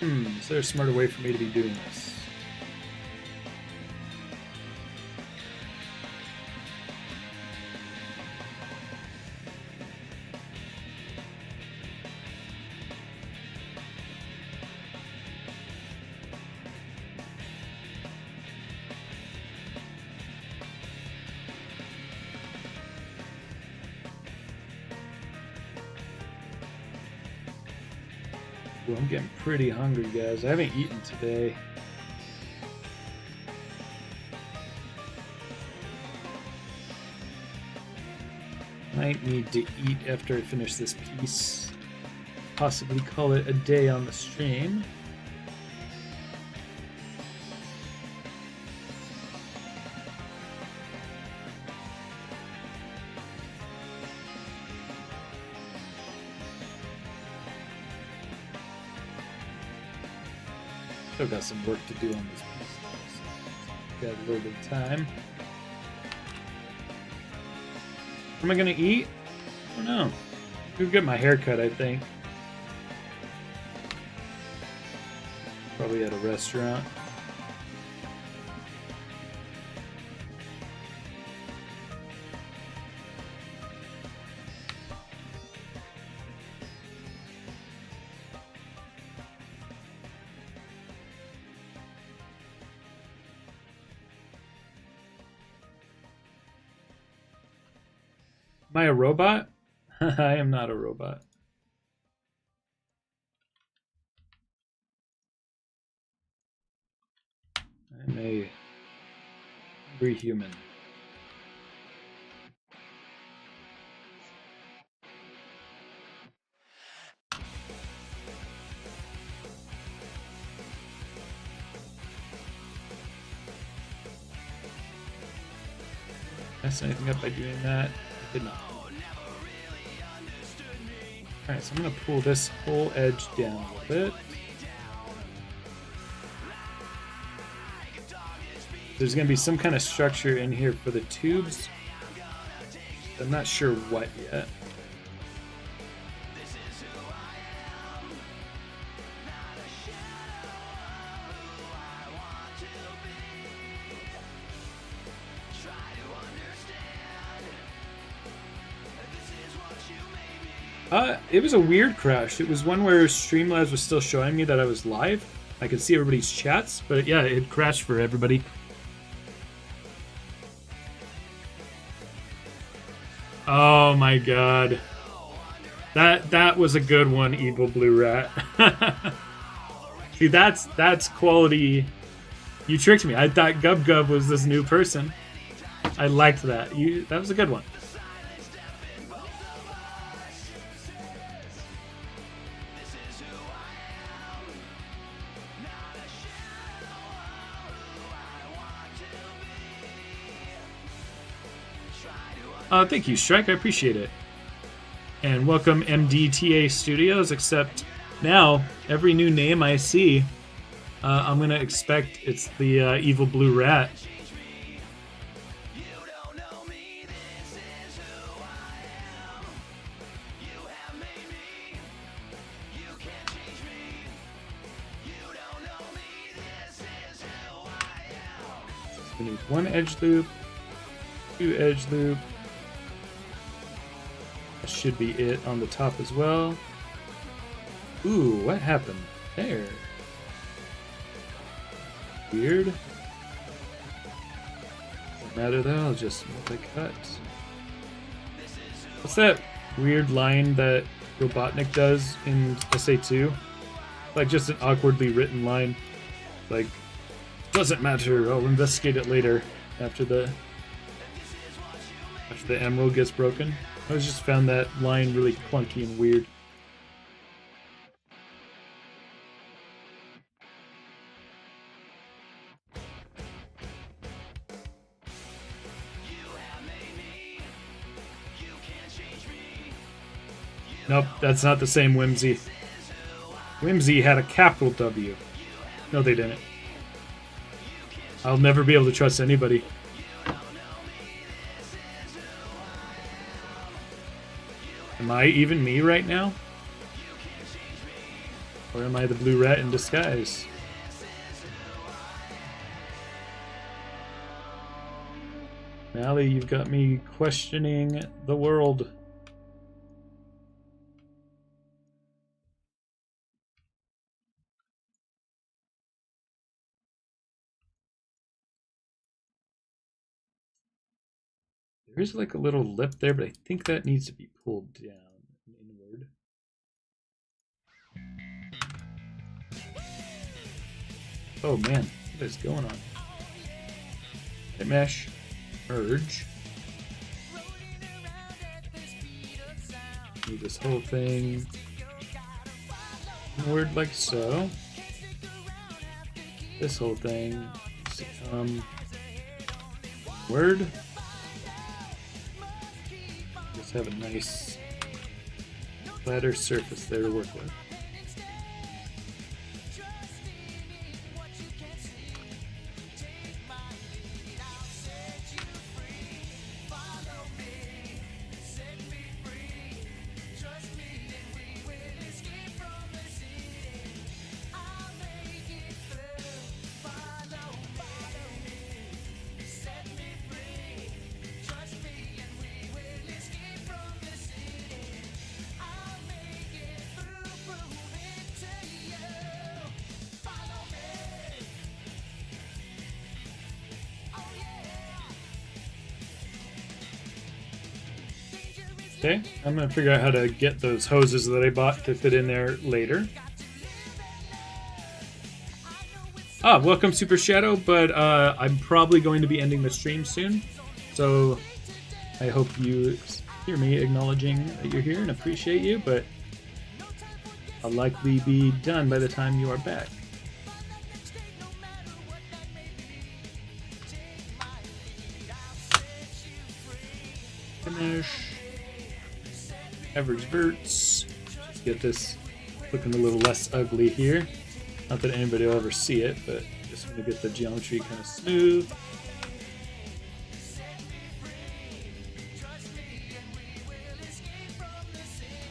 Is there a smarter way for me to be doing this? Ooh, I'm getting pretty hungry, guys. I haven't eaten today. Might need to eat after I finish this piece. Possibly call it a day on the stream. Still got some work to do on this piece. Got a little bit of time. What am I gonna eat? I don't know. Go get my hair cut, I think. Probably at a restaurant. Am I a robot? I am not a robot. I'm a hungry human. Mess anything up by doing that? I did not. Alright, so I'm going to pull this whole edge down a little bit. There's going to be some kind of structure in here for the tubes. I'm not sure what yet. It was a weird crash. It was one where Streamlabs was still showing me that I was live. I could see everybody's chats, but yeah, it crashed for everybody. Oh my god. That was a good one, Evil Blue Rat. See, that's quality. You tricked me. I thought Gub Gub was this new person. I liked that. That was a good one. Thank you, Strike. I appreciate it. And welcome MDTA Studios, except now, every new name I see, I'm going to expect it's the Evil Blue Rat. We need one edge loop, two edge loop. That should be it on the top as well. Ooh, what happened there? Weird. Doesn't matter though, I'll just multi-cut. What's that weird line that Robotnik does in SA2? Like just an awkwardly written line. Like, doesn't matter, I'll investigate it later after the After the emerald gets broken. I always just found that line really clunky and weird. Nope, that's not the same Whimsy. Whimsy had a capital W. No, they didn't. I'll never be able to trust anybody. Am I even me right now? Or am I the blue rat in disguise? Mally, you've got me questioning the world. There's like a little lip there, but I think that needs to be pulled down inward. Oh man, what is going on? Hit mesh, merge. Move this whole thing inward like so. This whole thing needs to come inward. Just have a nice flatter surface there to work with. Okay, I'm going to figure out how to get those hoses that I bought to fit in there later. Welcome Super Shadow, but I'm probably going to be ending the stream soon. So I hope you hear me acknowledging that you're here and appreciate you, but I'll likely be done by the time you are back. Finish. Average verts. Just get this looking a little less ugly here. Not that anybody will ever see it, but just want to get the geometry kind of smooth.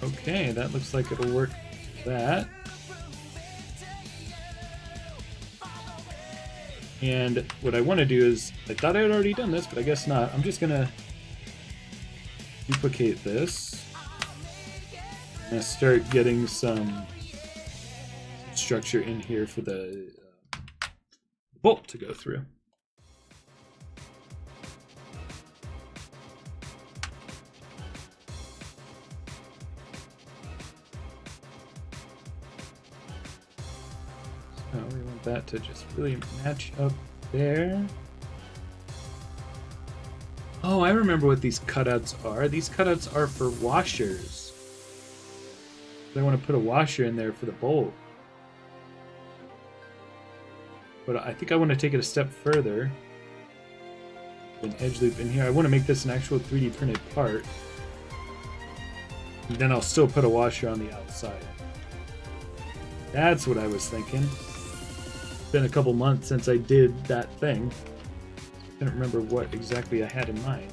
Okay, that looks like it'll work for that. And what I want to do is, I thought I had already done this, but I guess not. I'm just going to duplicate this. I'm going to start getting some structure in here for the bolt to go through. So we want that to just really match up there. Oh, I remember what these cutouts are. These cutouts are for washers. I want to put a washer in there for the bolt. But I think I want to take it a step further. An edge loop in here. I want to make this an actual 3D printed part. And then I'll still put a washer on the outside. That's what I was thinking. It's been a couple months since I did that thing. I don't remember what exactly I had in mind.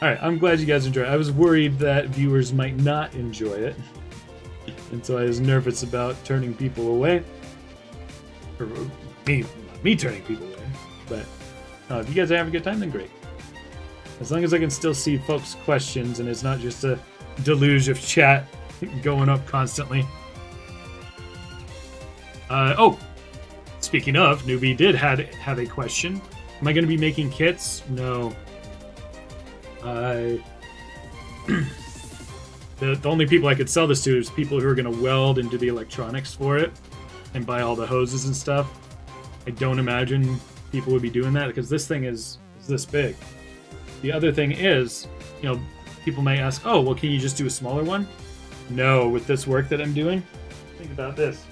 Alright, I'm glad you guys enjoy it. I was worried that viewers might not enjoy it. And so I was nervous about turning people away. Or me turning people away. But if you guys are having a good time, then great. As long as I can still see folks' questions and it's not just a deluge of chat going up constantly. Oh! Speaking of, Newbie did have a question. Am I going to be making kits? No. I the only people I could sell this to is people who are going to weld and do the electronics for it and buy all the hoses and stuff. I don't imagine people would be doing that because this thing is this big. The other thing is, you know, people might ask, oh, well, can you just do a smaller one? No, with this work that I'm doing, think about this.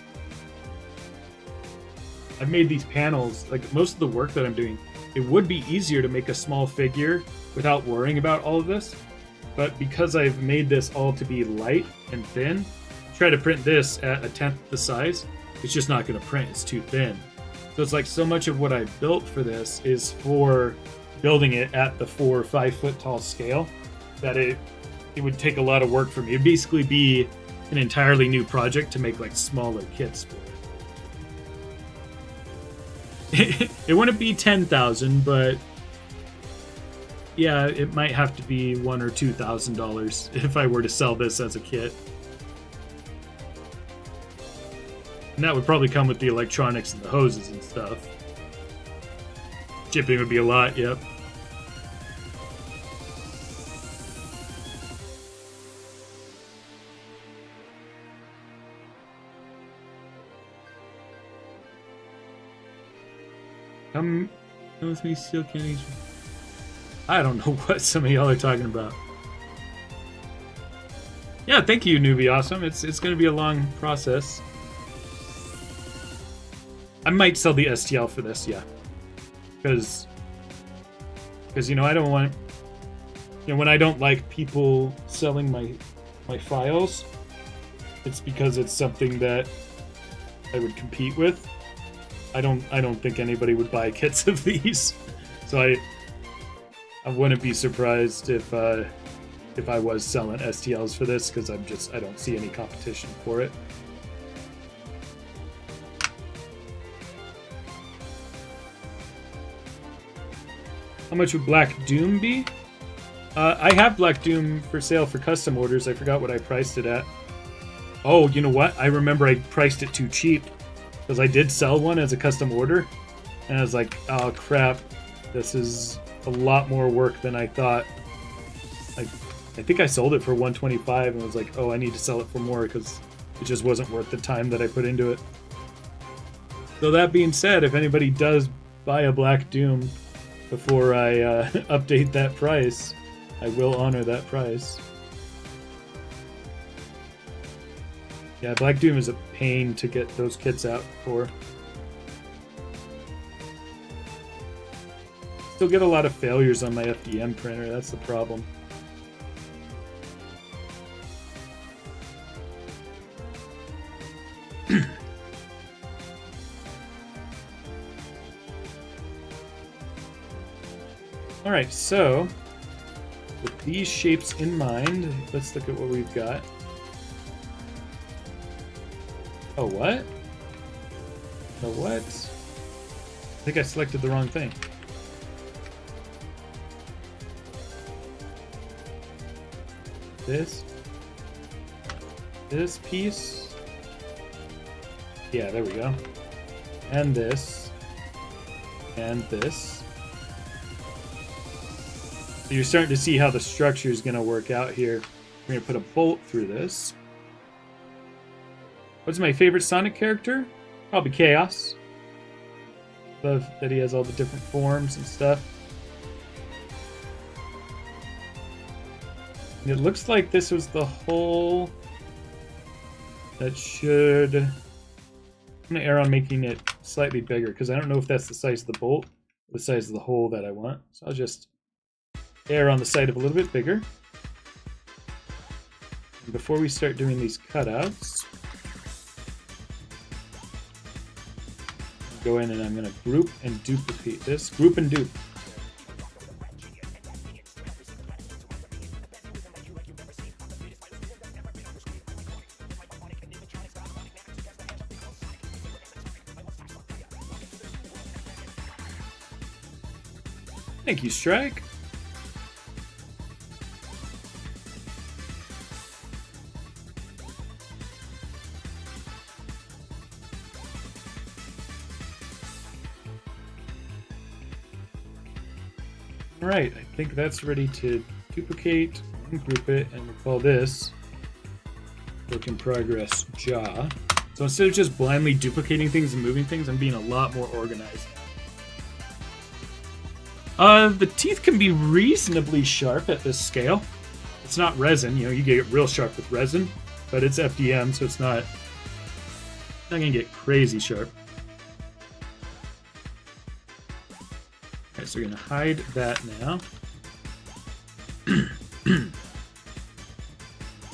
I've made these panels, like most of the work that I'm doing, it would be easier to make a small figure without worrying about all of this. But because I've made this all to be light and thin, try to print this at 1/10 the size, it's just not going to print. It's too thin. So it's like so much of what I built for this is for building it at the 4 or 5 foot tall scale that it would take a lot of work for me. It'd basically be an entirely new project to make like smaller kits for it. It wouldn't be 10,000, but yeah, it might have to be $1,000 or $2,000 if I were to sell this as a kit. And that would probably come with the electronics and the hoses and stuff. Shipping would be a lot, yep. Come with me, steel candies. I don't know what some of y'all are talking about. Yeah, thank you, Newbie Awesome. It's going to be a long process. I might sell the STL for this, yeah. Because you know, I don't want, you know, when I don't like people selling my files, it's because it's something that I would compete with. I don't think anybody would buy kits of these. So I wouldn't be surprised if I was selling STLs for this, because I don't see any competition for it. How much would Black Doom be? I have Black Doom for sale for custom orders. I forgot what I priced it at. Oh, you know what? I remember I priced it too cheap, because I did sell one as a custom order, and I was like, oh crap, this is a lot more work than I thought. I think I sold it for $125 and was like, oh, I need to sell it for more because it just wasn't worth the time that I put into it. So that being said, if anybody does buy a Black Doom before I update that price, I will honor that price. Yeah, Black Doom is a pain to get those kits out for. Still get a lot of failures on my FDM printer, that's the problem. Alright, so with these shapes in mind, let's look at what we've got. Oh, what? The what? I think I selected the wrong thing. This piece. Yeah, there we go. And this. And this. So you're starting to see how the structure is going to work out here. We're going to put a bolt through this. What's my favorite Sonic character? Probably Chaos. Love that he has all the different forms and stuff. And it looks like this was the hole that should... I'm going to err on making it slightly bigger because I don't know if that's the size of the bolt or the size of the hole that I want. So I'll just err on the side of a little bit bigger. And before we start doing these cutouts, go in and I'm going to group and duplicate this. Group and dupe. Thank you, Strike. Alright, I think that's ready to duplicate, and group it, and we'll call this work in progress jaw. So instead of just blindly duplicating things and moving things, I'm being a lot more organized. The teeth can be reasonably sharp at this scale. It's not resin, you know, you get real sharp with resin, but it's FDM, so it's not gonna get crazy sharp. Okay, so we're gonna hide that now.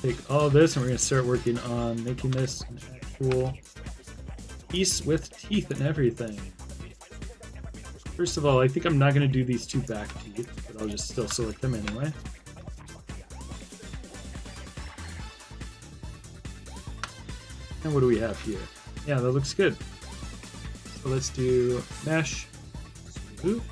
Take all this and we're gonna start working on making this an actual piece with teeth and everything. First of all, I think I'm not gonna do these two back teeth, but I'll just still select them anyway. And what do we have here? Yeah, that looks good. So let's do mesh, smooth.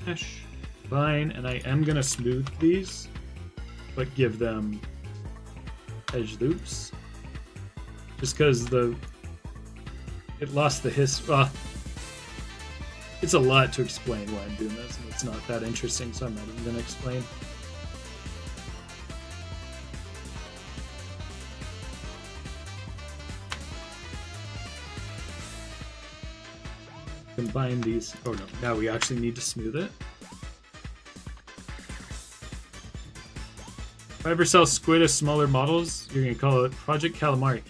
Mesh, line, and I am gonna smooth these, but give them edge loops. Just because it lost the it's a lot to explain why I'm doing this, and it's not that interesting, so I'm not even gonna explain. Combine these. Oh no, now we actually need to smooth it. If I ever sell squid as smaller models, you're gonna call it Project Calamari.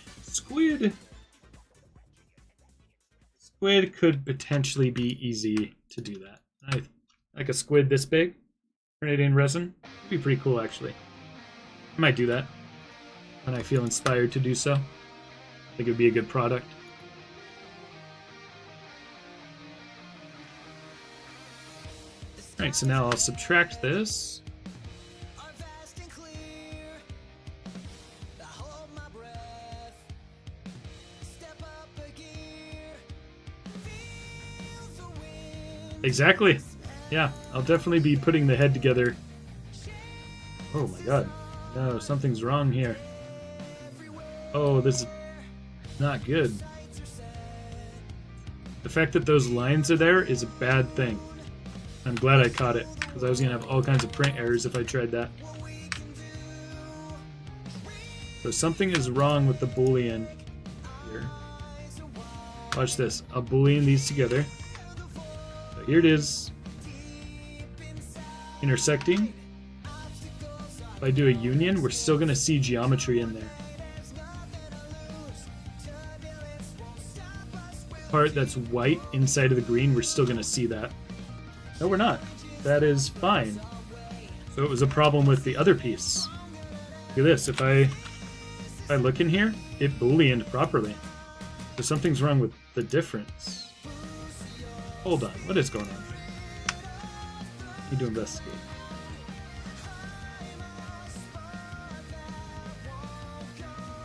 Squid could potentially be easy to do that. Like a squid this big, turn it in resin. It'd be pretty cool actually. I might do that when I feel inspired to do so. I think it'd be a good product. Alright, so now I'll subtract this. Exactly. Yeah, I'll definitely be putting the head together. Oh my god. No, something's wrong here. Oh, this is not good. The fact that those lines are there is a bad thing. I'm glad I caught it, because I was going to have all kinds of print errors if I tried that. So something is wrong with the boolean here. Watch this. I'll boolean these together. So here it is. Intersecting. If I do a union, we're still going to see geometry in there. Part that's white inside of the green, we're still going to see that. No, we're not. That is fine. So it was a problem with the other piece. Look at this. If I look in here, it booleaned properly. So something's wrong with the difference. Hold on. What is going on? Need to investigate.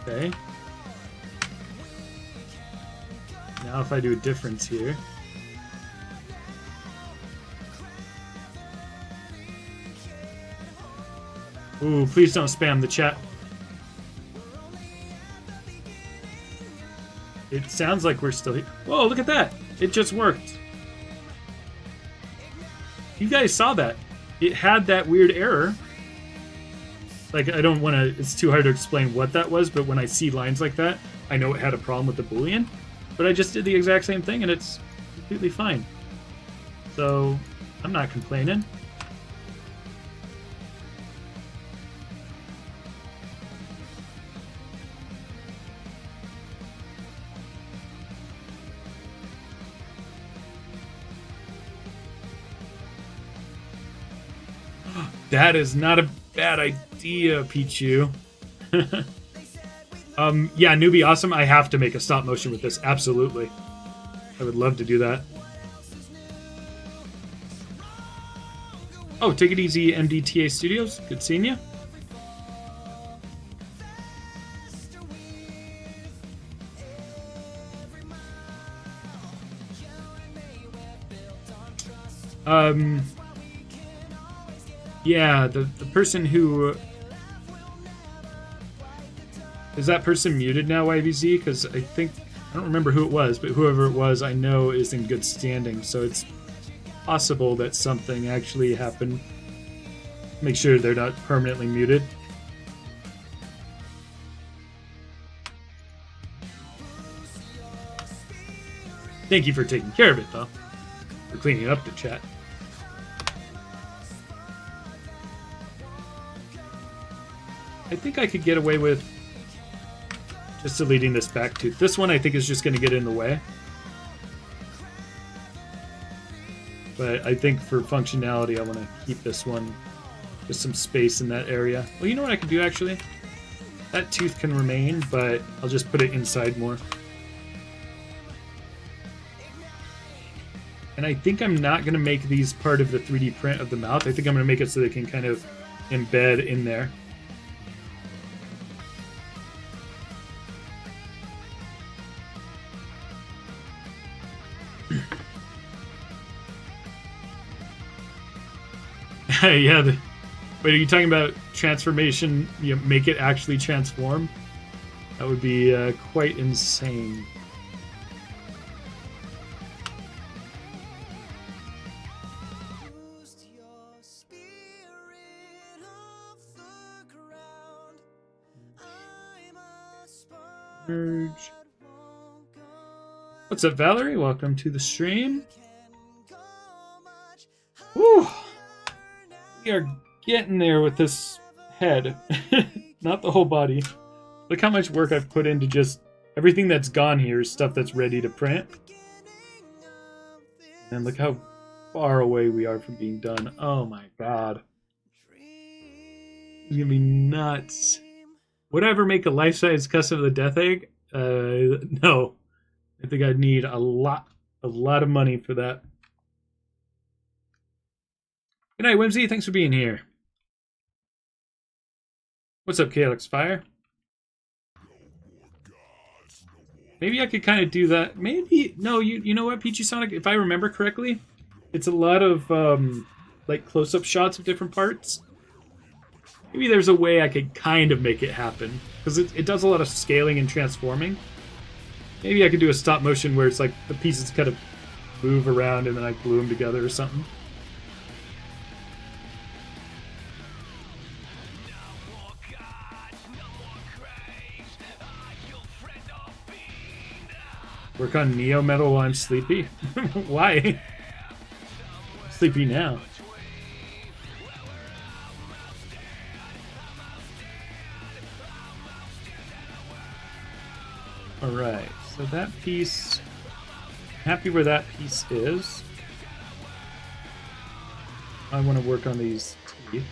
Okay. Now if I do a difference here. Ooh, please don't spam the chat. It sounds like we're still here. Whoa, look at that. It just worked. You guys saw that. It had that weird error. Like, I don't want to... It's too hard to explain what that was, but when I see lines like that, I know it had a problem with the Boolean. But I just did the exact same thing, and it's completely fine. So, I'm not complaining. That is not a bad idea, Pichu. Yeah, Newbie Awesome, I have to make a stop motion with this. Absolutely. I would love to do that. Oh, take it easy, MDTA Studios. Good seeing you. Yeah, the person who... Is that person muted now, YVZ? Because I think don't remember who it was, but whoever it was, I know is in good standing, so it's possible that something actually happened. Make sure they're not permanently muted. Thank you for taking care of it, though. For cleaning up the chat. I think I could get away with just deleting this back tooth. This one I think is just going to get in the way. But I think for functionality, I want to keep this one with some space in that area. Well, you know what I could do, actually? That tooth can remain, but I'll just put it inside more. And I think I'm not going to make these part of the 3D print of the mouth. I think I'm going to make it so they can kind of embed in there. Yeah, wait, are you talking about transformation? You know, make it actually transform? That would be quite insane. Merge. What's up, Valerie? Welcome to the stream. Woo! We are getting there with this head. Not the whole body. Look how much work I've put into just everything that's gone here is stuff that's ready to print. And look how far away we are from being done. Oh my god. It's gonna be nuts. Would I ever make a life-size custom of the Death Egg? No. I think I'd need a lot of money for that. Good night, Whimsy. Thanks for being here. What's up, Calyx Fire? Maybe I could kind of do that. Maybe no. You know what, Peachy Sonic? If I remember correctly, it's a lot of like close-up shots of different parts. Maybe there's a way I could kind of make it happen because it does a lot of scaling and transforming. Maybe I could do a stop motion where it's like the pieces kind of move around and then I glue them together or something. Work on Neo Metal while I'm sleepy? Why? I'm sleepy now. Alright, so that piece... happy where that piece is. I want to work on these teeth.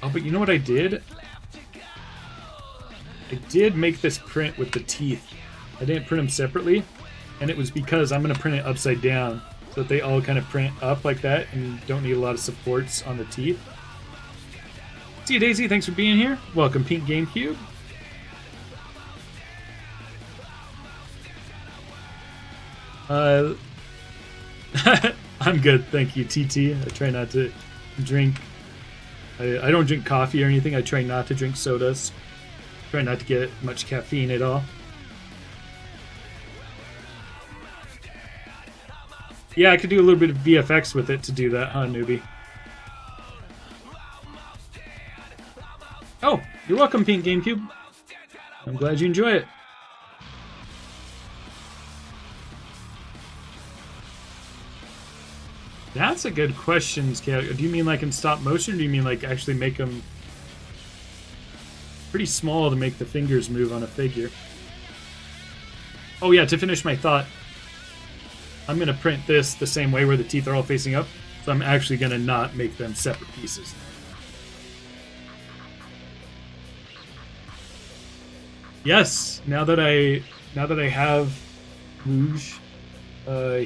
Oh, but you know what I did? I did make this print with the teeth. I didn't print them separately, and it was because I'm going to print it upside down so that they all kind of print up like that and don't need a lot of supports on the teeth. See you, Daisy. Thanks for being here. Welcome, Pink GameCube. I'm good, thank you, TT. I try not to drink... I don't drink coffee or anything. I try not to drink sodas. Try not to get much caffeine at all. Yeah, I could do a little bit of VFX with it to do that, huh, newbie? Oh, you're welcome, Pink GameCube. I'm glad you enjoy it. That's a good question, Scale. Do you mean like in stop motion, or do you mean like actually make them pretty small to make the fingers move on a figure? Oh yeah, to finish my thought, I'm going to print this the same way where the teeth are all facing up, so I'm actually going to not make them separate pieces. Yes, now that I have Rouge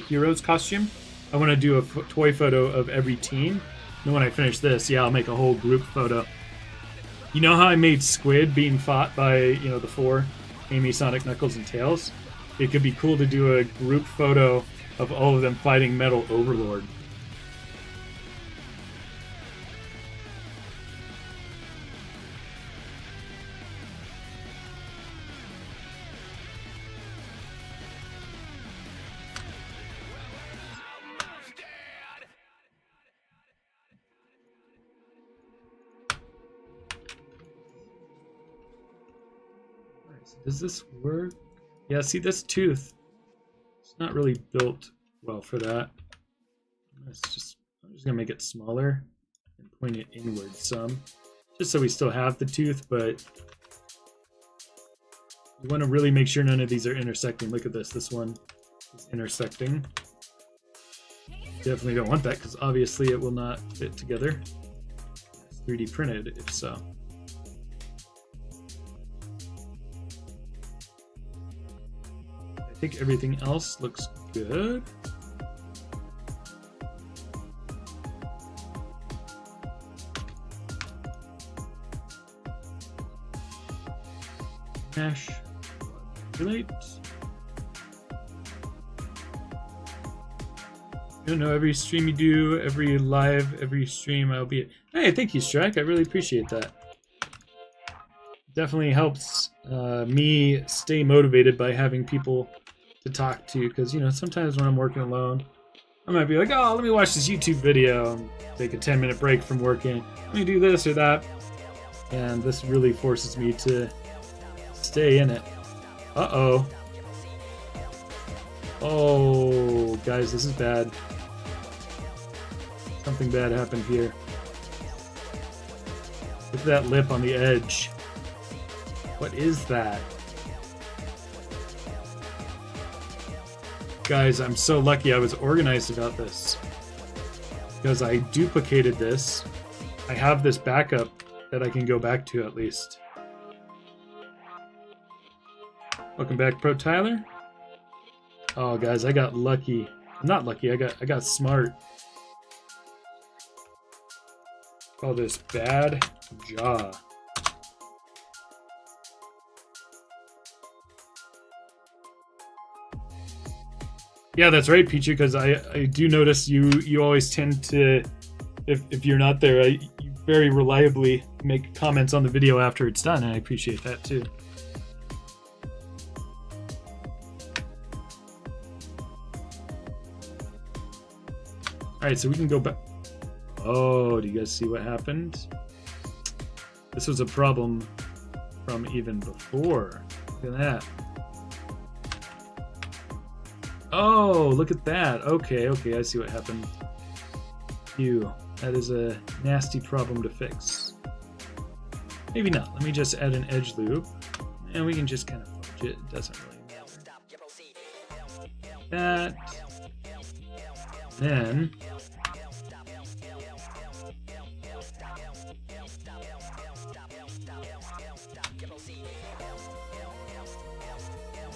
Hero's costume, I want to do a toy photo of every team. And when I finish this, yeah, I'll make a whole group photo. You know how I made Squid being fought by, you know, the four, Amy, Sonic, Knuckles, and Tails? it could be cool to do a group photo of all of them fighting Metal Overlord. Does this work? Yeah, see this tooth. It's not really built well for that. I'm just gonna make it smaller and point it inward some, just so we still have the tooth, but you want to really make sure none of these are intersecting. Look at this. This one is intersecting. Definitely don't want that because obviously it will not fit together. It's 3D printed, if so. I think everything else looks good. Mesh. Relate. You don't know every stream you do, every live, every stream I'll be. Hey, thank you, Strike. I really appreciate that. Definitely helps me stay motivated by having people to talk to, because you know sometimes when I'm working alone, I might be like, oh, let me watch this YouTube video and take a 10-minute break from working. Let me do this or that, and this really forces me to stay in it. Uh-oh. Oh, guys, this is bad. Something bad happened here. Look at that lip on the edge. What is that? Guys, I'm so lucky I was organized about this, because I duplicated this. I have this backup that I can go back to at least. Welcome back, Pro Tyler. Oh, guys, I got lucky. Not lucky. I got smart. Call this bad jaw. Yeah, that's right, Peachy. Because I do notice you always tend to, if you're not there, you very reliably make comments on the video after it's done, and I appreciate that too. Alright, so we can go back. Oh, do you guys see what happened? This was a problem from even before. Look at that. Oh, look at that. Okay, I see what happened. Phew, that is a nasty problem to fix. Maybe not. Let me just add an edge loop, and we can just kind of fudge it. It doesn't really matter. That. Then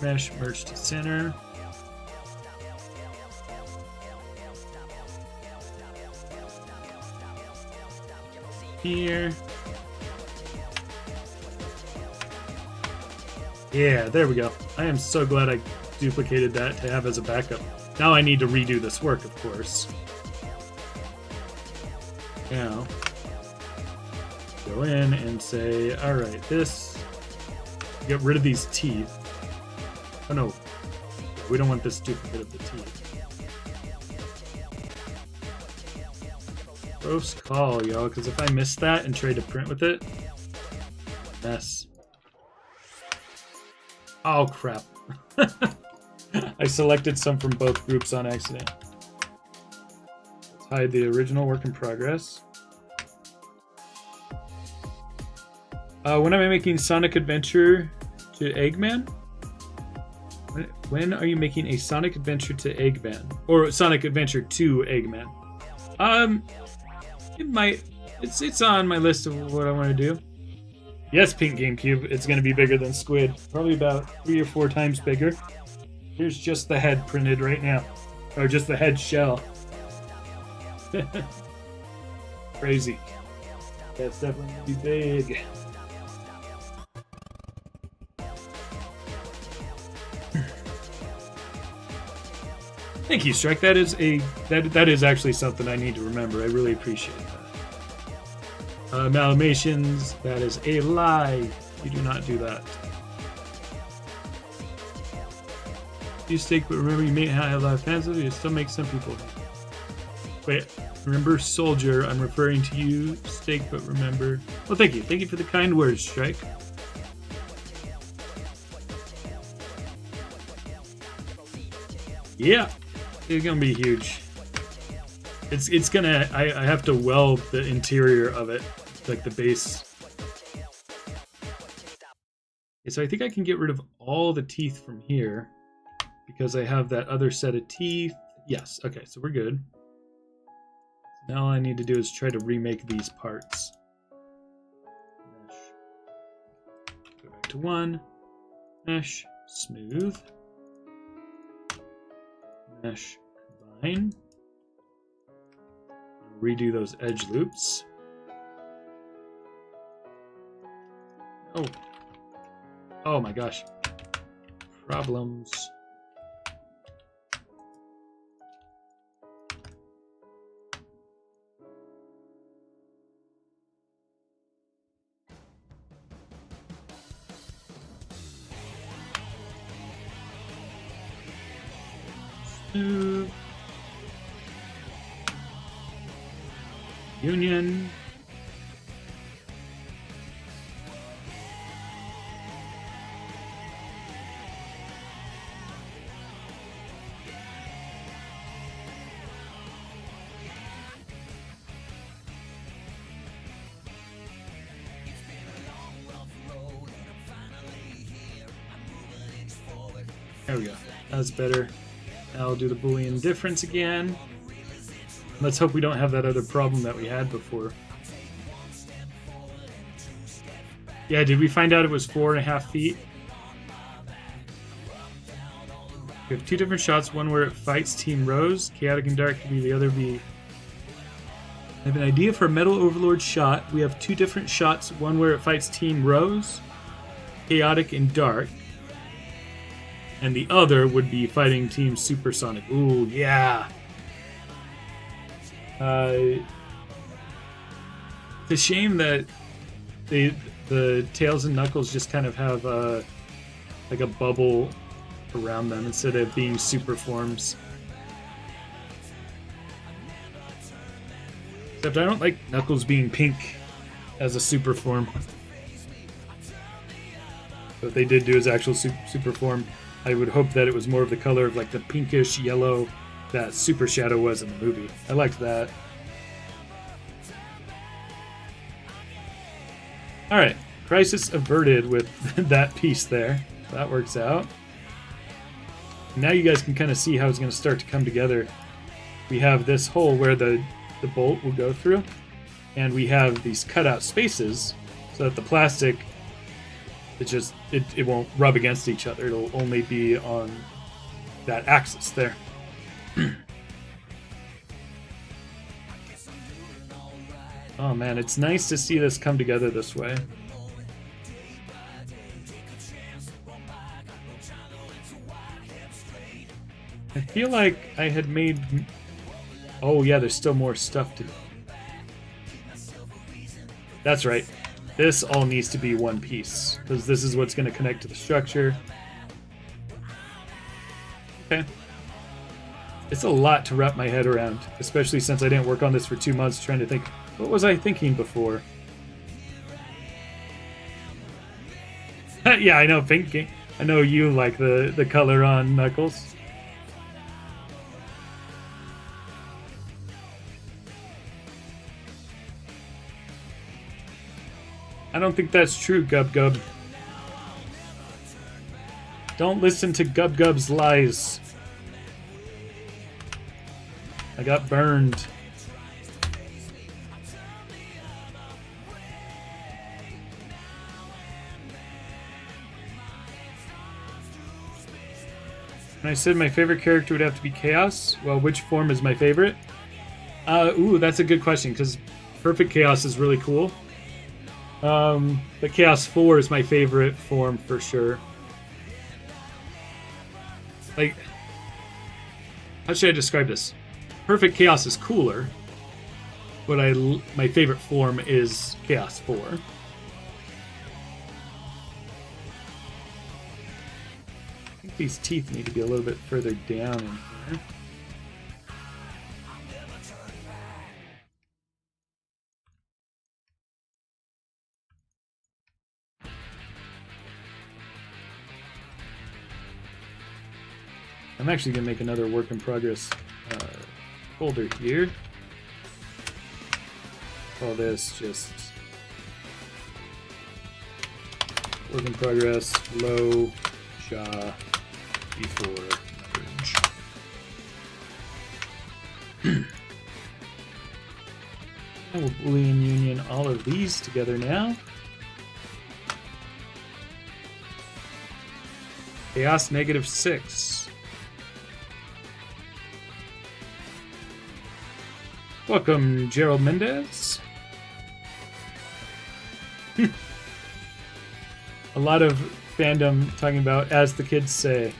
mesh merge to center. Here. Yeah, there we go. I am so glad I duplicated that to have as a backup. Now I need to redo this work, of course. Now, go in and say, alright, this, get rid of these teeth. Oh no, we don't want this duplicate of the teeth. Gross call, y'all, because if I miss that and try to print with it, mess. Oh, crap. I selected some from both groups on accident. Let's hide the original work in progress. When am I making Sonic Adventure to Eggman? When are you making a Sonic Adventure to Eggman? Or Sonic Adventure to Eggman? It might. It's on my list of what I want to do. Yes, Pink GameCube. It's going to be bigger than Squid. Probably about 3 or 4 times bigger. Here's just the head printed right now. Or just the head shell. Crazy. That's definitely going to be big. Thank you, Strike. That is that is actually something I need to remember. I really appreciate that. Amalgamations, that is a lie. You do not do that. You stake, but remember you may not have a lot of fans of it. It still makes some people. Wait, remember soldier. I'm referring to you. Stake, but remember. Well, thank you. Thank you for the kind words, Strike. Yeah, it's gonna be huge. It's gonna. I have to weld the interior of it, like the base. Okay, so I think I can get rid of all the teeth from here because I have that other set of teeth. Yes. Okay, so we're good. Now all I need to do is try to remake these parts. Mesh. Go back to 1. Mesh. Smooth. Mesh. Combine. Redo those edge loops. Oh. Oh my gosh. Problems. Smooth. Union. There we go. That's better. Now I'll do the Boolean difference again. Let's hope we don't have that other problem that we had before. Yeah, did we find out it was 4.5 feet? We have 2 different shots, one where it fights Team Rose, Chaotic and Dark could be the other be. I have an idea for a Metal Overlord shot. We have 2 different shots, one where it fights Team Rose, Chaotic and Dark. And the other would be fighting Team Supersonic. Ooh, yeah. It's a shame that the Tails and Knuckles just kind of have like a bubble around them instead of being super forms. Except I don't like Knuckles being pink as a super form. What they did do his actual super form. I would hope that it was more of the color of like the pinkish yellow that Super Shadow was in the movie. I liked that. Alright, crisis averted with that piece there. That works out. Now you guys can kind of see how it's going to start to come together. We have this hole where the bolt will go through, and we have these cutout spaces so that the plastic, it won't rub against each other. It'll only be on that axis there. Oh man, it's nice to see this come together this way. I feel like I had made... Oh yeah, there's still more stuff to... That's right. This all needs to be one piece, because this is what's going to connect to the structure. Okay. It's a lot to wrap my head around, especially since I didn't work on this for 2 months trying to think, what was I thinking before? Yeah, I know, pink. I know you like the color on Knuckles. I don't think that's true, Gub Gub. Don't listen to Gub Gub's lies. I got burned. And I said my favorite character would have to be Chaos. Well, which form is my favorite? Ooh, that's a good question, because Perfect Chaos is really cool. But Chaos 4 is my favorite form for sure. Like, how should I describe this? Perfect Chaos is cooler, but my favorite form is Chaos 4. I think these teeth need to be a little bit further down in here. I'm actually going to make another work in progress folder here. Call this just work in progress, low, jaw, before merge. I will Boolean union all of these together now. Chaos -6. Welcome, Gerald Mendez. A lot of fandom talking about, as the kids say.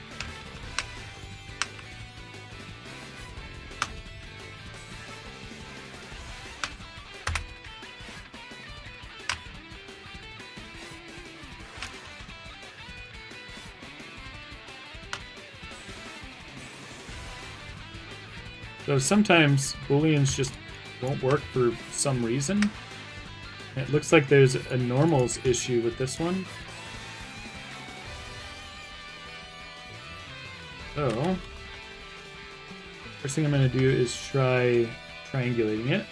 So sometimes Booleans just won't work for some reason. It looks like there's a normals issue with this one. So, first thing I'm going to do is try triangulating it.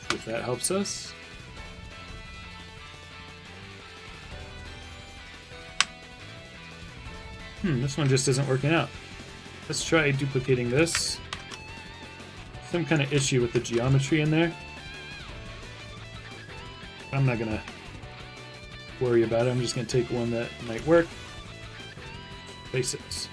See if that helps us. This one just isn't working out. Let's try duplicating this. Some kind of issue with the geometry in there. I'm not gonna worry about it. I'm just gonna take one that might work. Place it.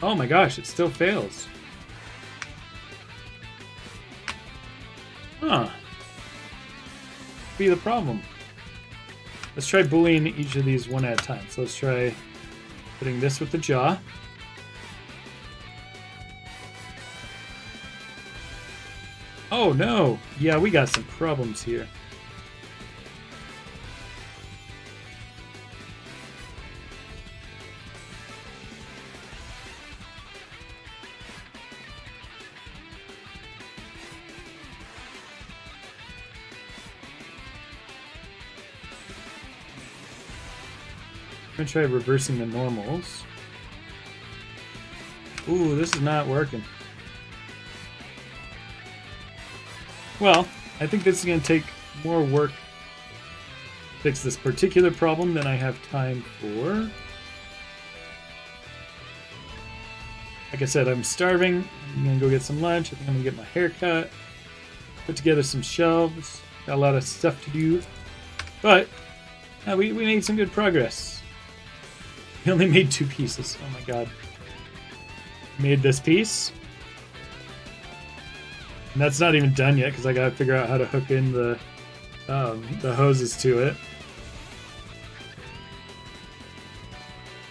Oh my gosh, it still fails. Huh. Be the problem. Let's try Boolean each of these one at a time. So let's try putting this with the jaw. Oh no! Yeah, we got some problems here. I'm gonna try reversing the normals. Ooh, this is not working. Well, I think this is gonna take more work to fix this particular problem than I have time for. Like I said, I'm starving. I'm gonna go get some lunch. I think I'm gonna get my hair cut, put together some shelves. Got a lot of stuff to do. But we made some good progress. We only made 2 pieces. Oh my god. Made this piece. And that's not even done yet because I gotta figure out how to hook in the hoses to it.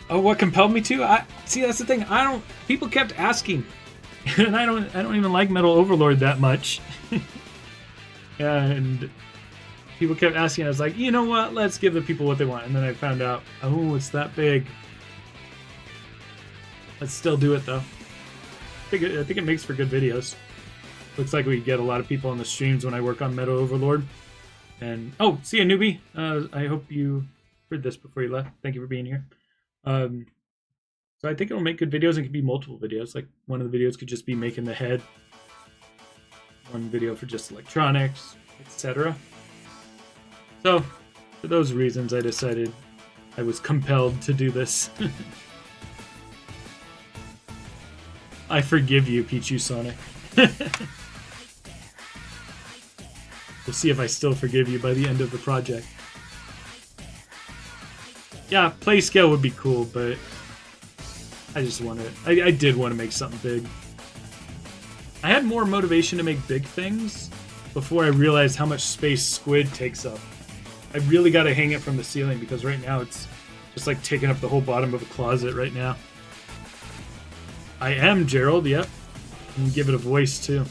Oh, what compelled me to? See, that's the thing. People kept asking, and I don't even like Metal Overlord that much. And people kept asking. I was like, you know what? Let's give the people what they want. And then I found out, oh, it's that big. Let's still do it though. I think it makes for good videos. Looks like we get a lot of people on the streams when I work on Metal Overlord. And oh, see ya, newbie. I hope you heard this before you left. Thank you for being here. So I think it'll make good videos. It could be multiple videos. Like one of the videos could just be making the head. One video for just electronics, etc. So For those reasons, I decided I was compelled to do this. I forgive you, Pichu Sonic. We'll see if I still forgive you by the end of the project. Yeah, play scale would be cool, but I just wanted... I did want to make something big. I had more motivation to make big things before I realized how much space Squid takes up. I really got to hang it from the ceiling because right now it's just like taking up the whole bottom of a closet right now. I am Gerald, yep. And give it a voice too.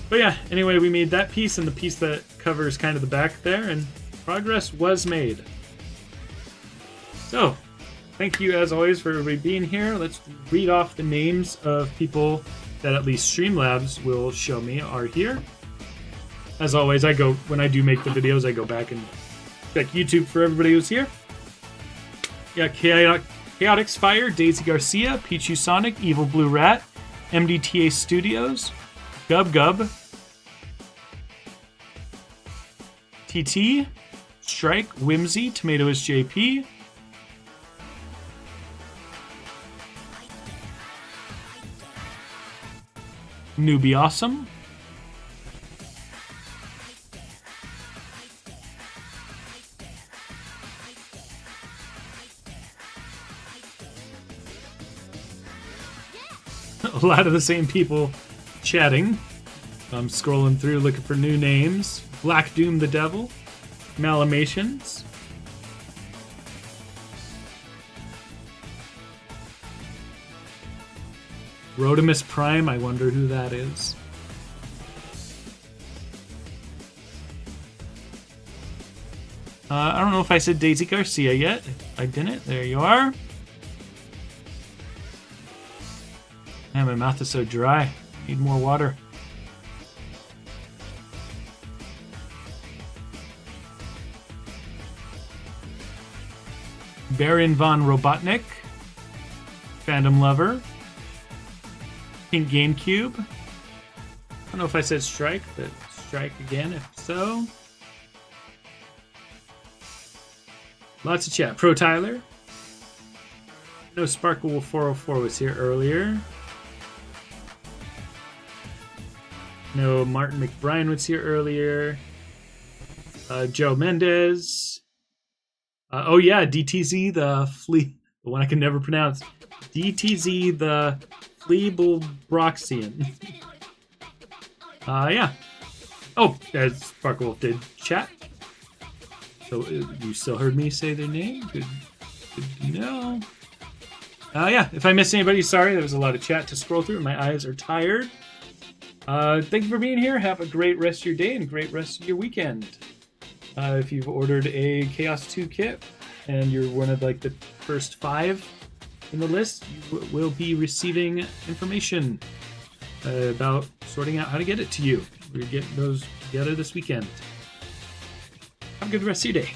But yeah, anyway, we made that piece and the piece that covers kind of the back there, and progress was made. So, thank you as always for everybody being here. Let's read off the names of people that at least Streamlabs will show me are here. As always, when I do make the videos, I go back and check YouTube for everybody who's here. Yeah, Chaotix Fire, Daisy Garcia, Pichu Sonic, Evil Blue Rat, MDTA Studios, Gub Gub, TT, Strike, Whimsy, Tomato is JP, Newbie Awesome, a lot of the same people chatting. I'm scrolling through looking for new names. Black Doom the Devil, Malamations, Rodimus Prime, I wonder who that is. I don't know if I said Daisy Garcia yet. If I didn't, there you are. Man, my mouth is so dry. Need more water. Baron von Robotnik, Fandom Lover, Pink GameCube. I don't know if I said Strike, but Strike again if so. Lots of chat. Pro Tyler. No, Sparkle 404 was here earlier. No, Martin McBrien was here earlier. Joe Mendez. Oh yeah, DTZ the flea, the one I can never pronounce. DTZ the Fleablebrocksian. Yeah. Oh, Sparkle Wolf did chat. So you still heard me say their name? Good to know. Yeah, if I missed anybody, sorry. There was a lot of chat to scroll through. My eyes are tired. Thank you for being here. Have a great rest of your day and a great rest of your weekend. If you've ordered a Chaos 2 kit and you're one of like the first 5 in the list, you will be receiving information about sorting out how to get it to you. We're getting those together this weekend. Have a good rest of your day.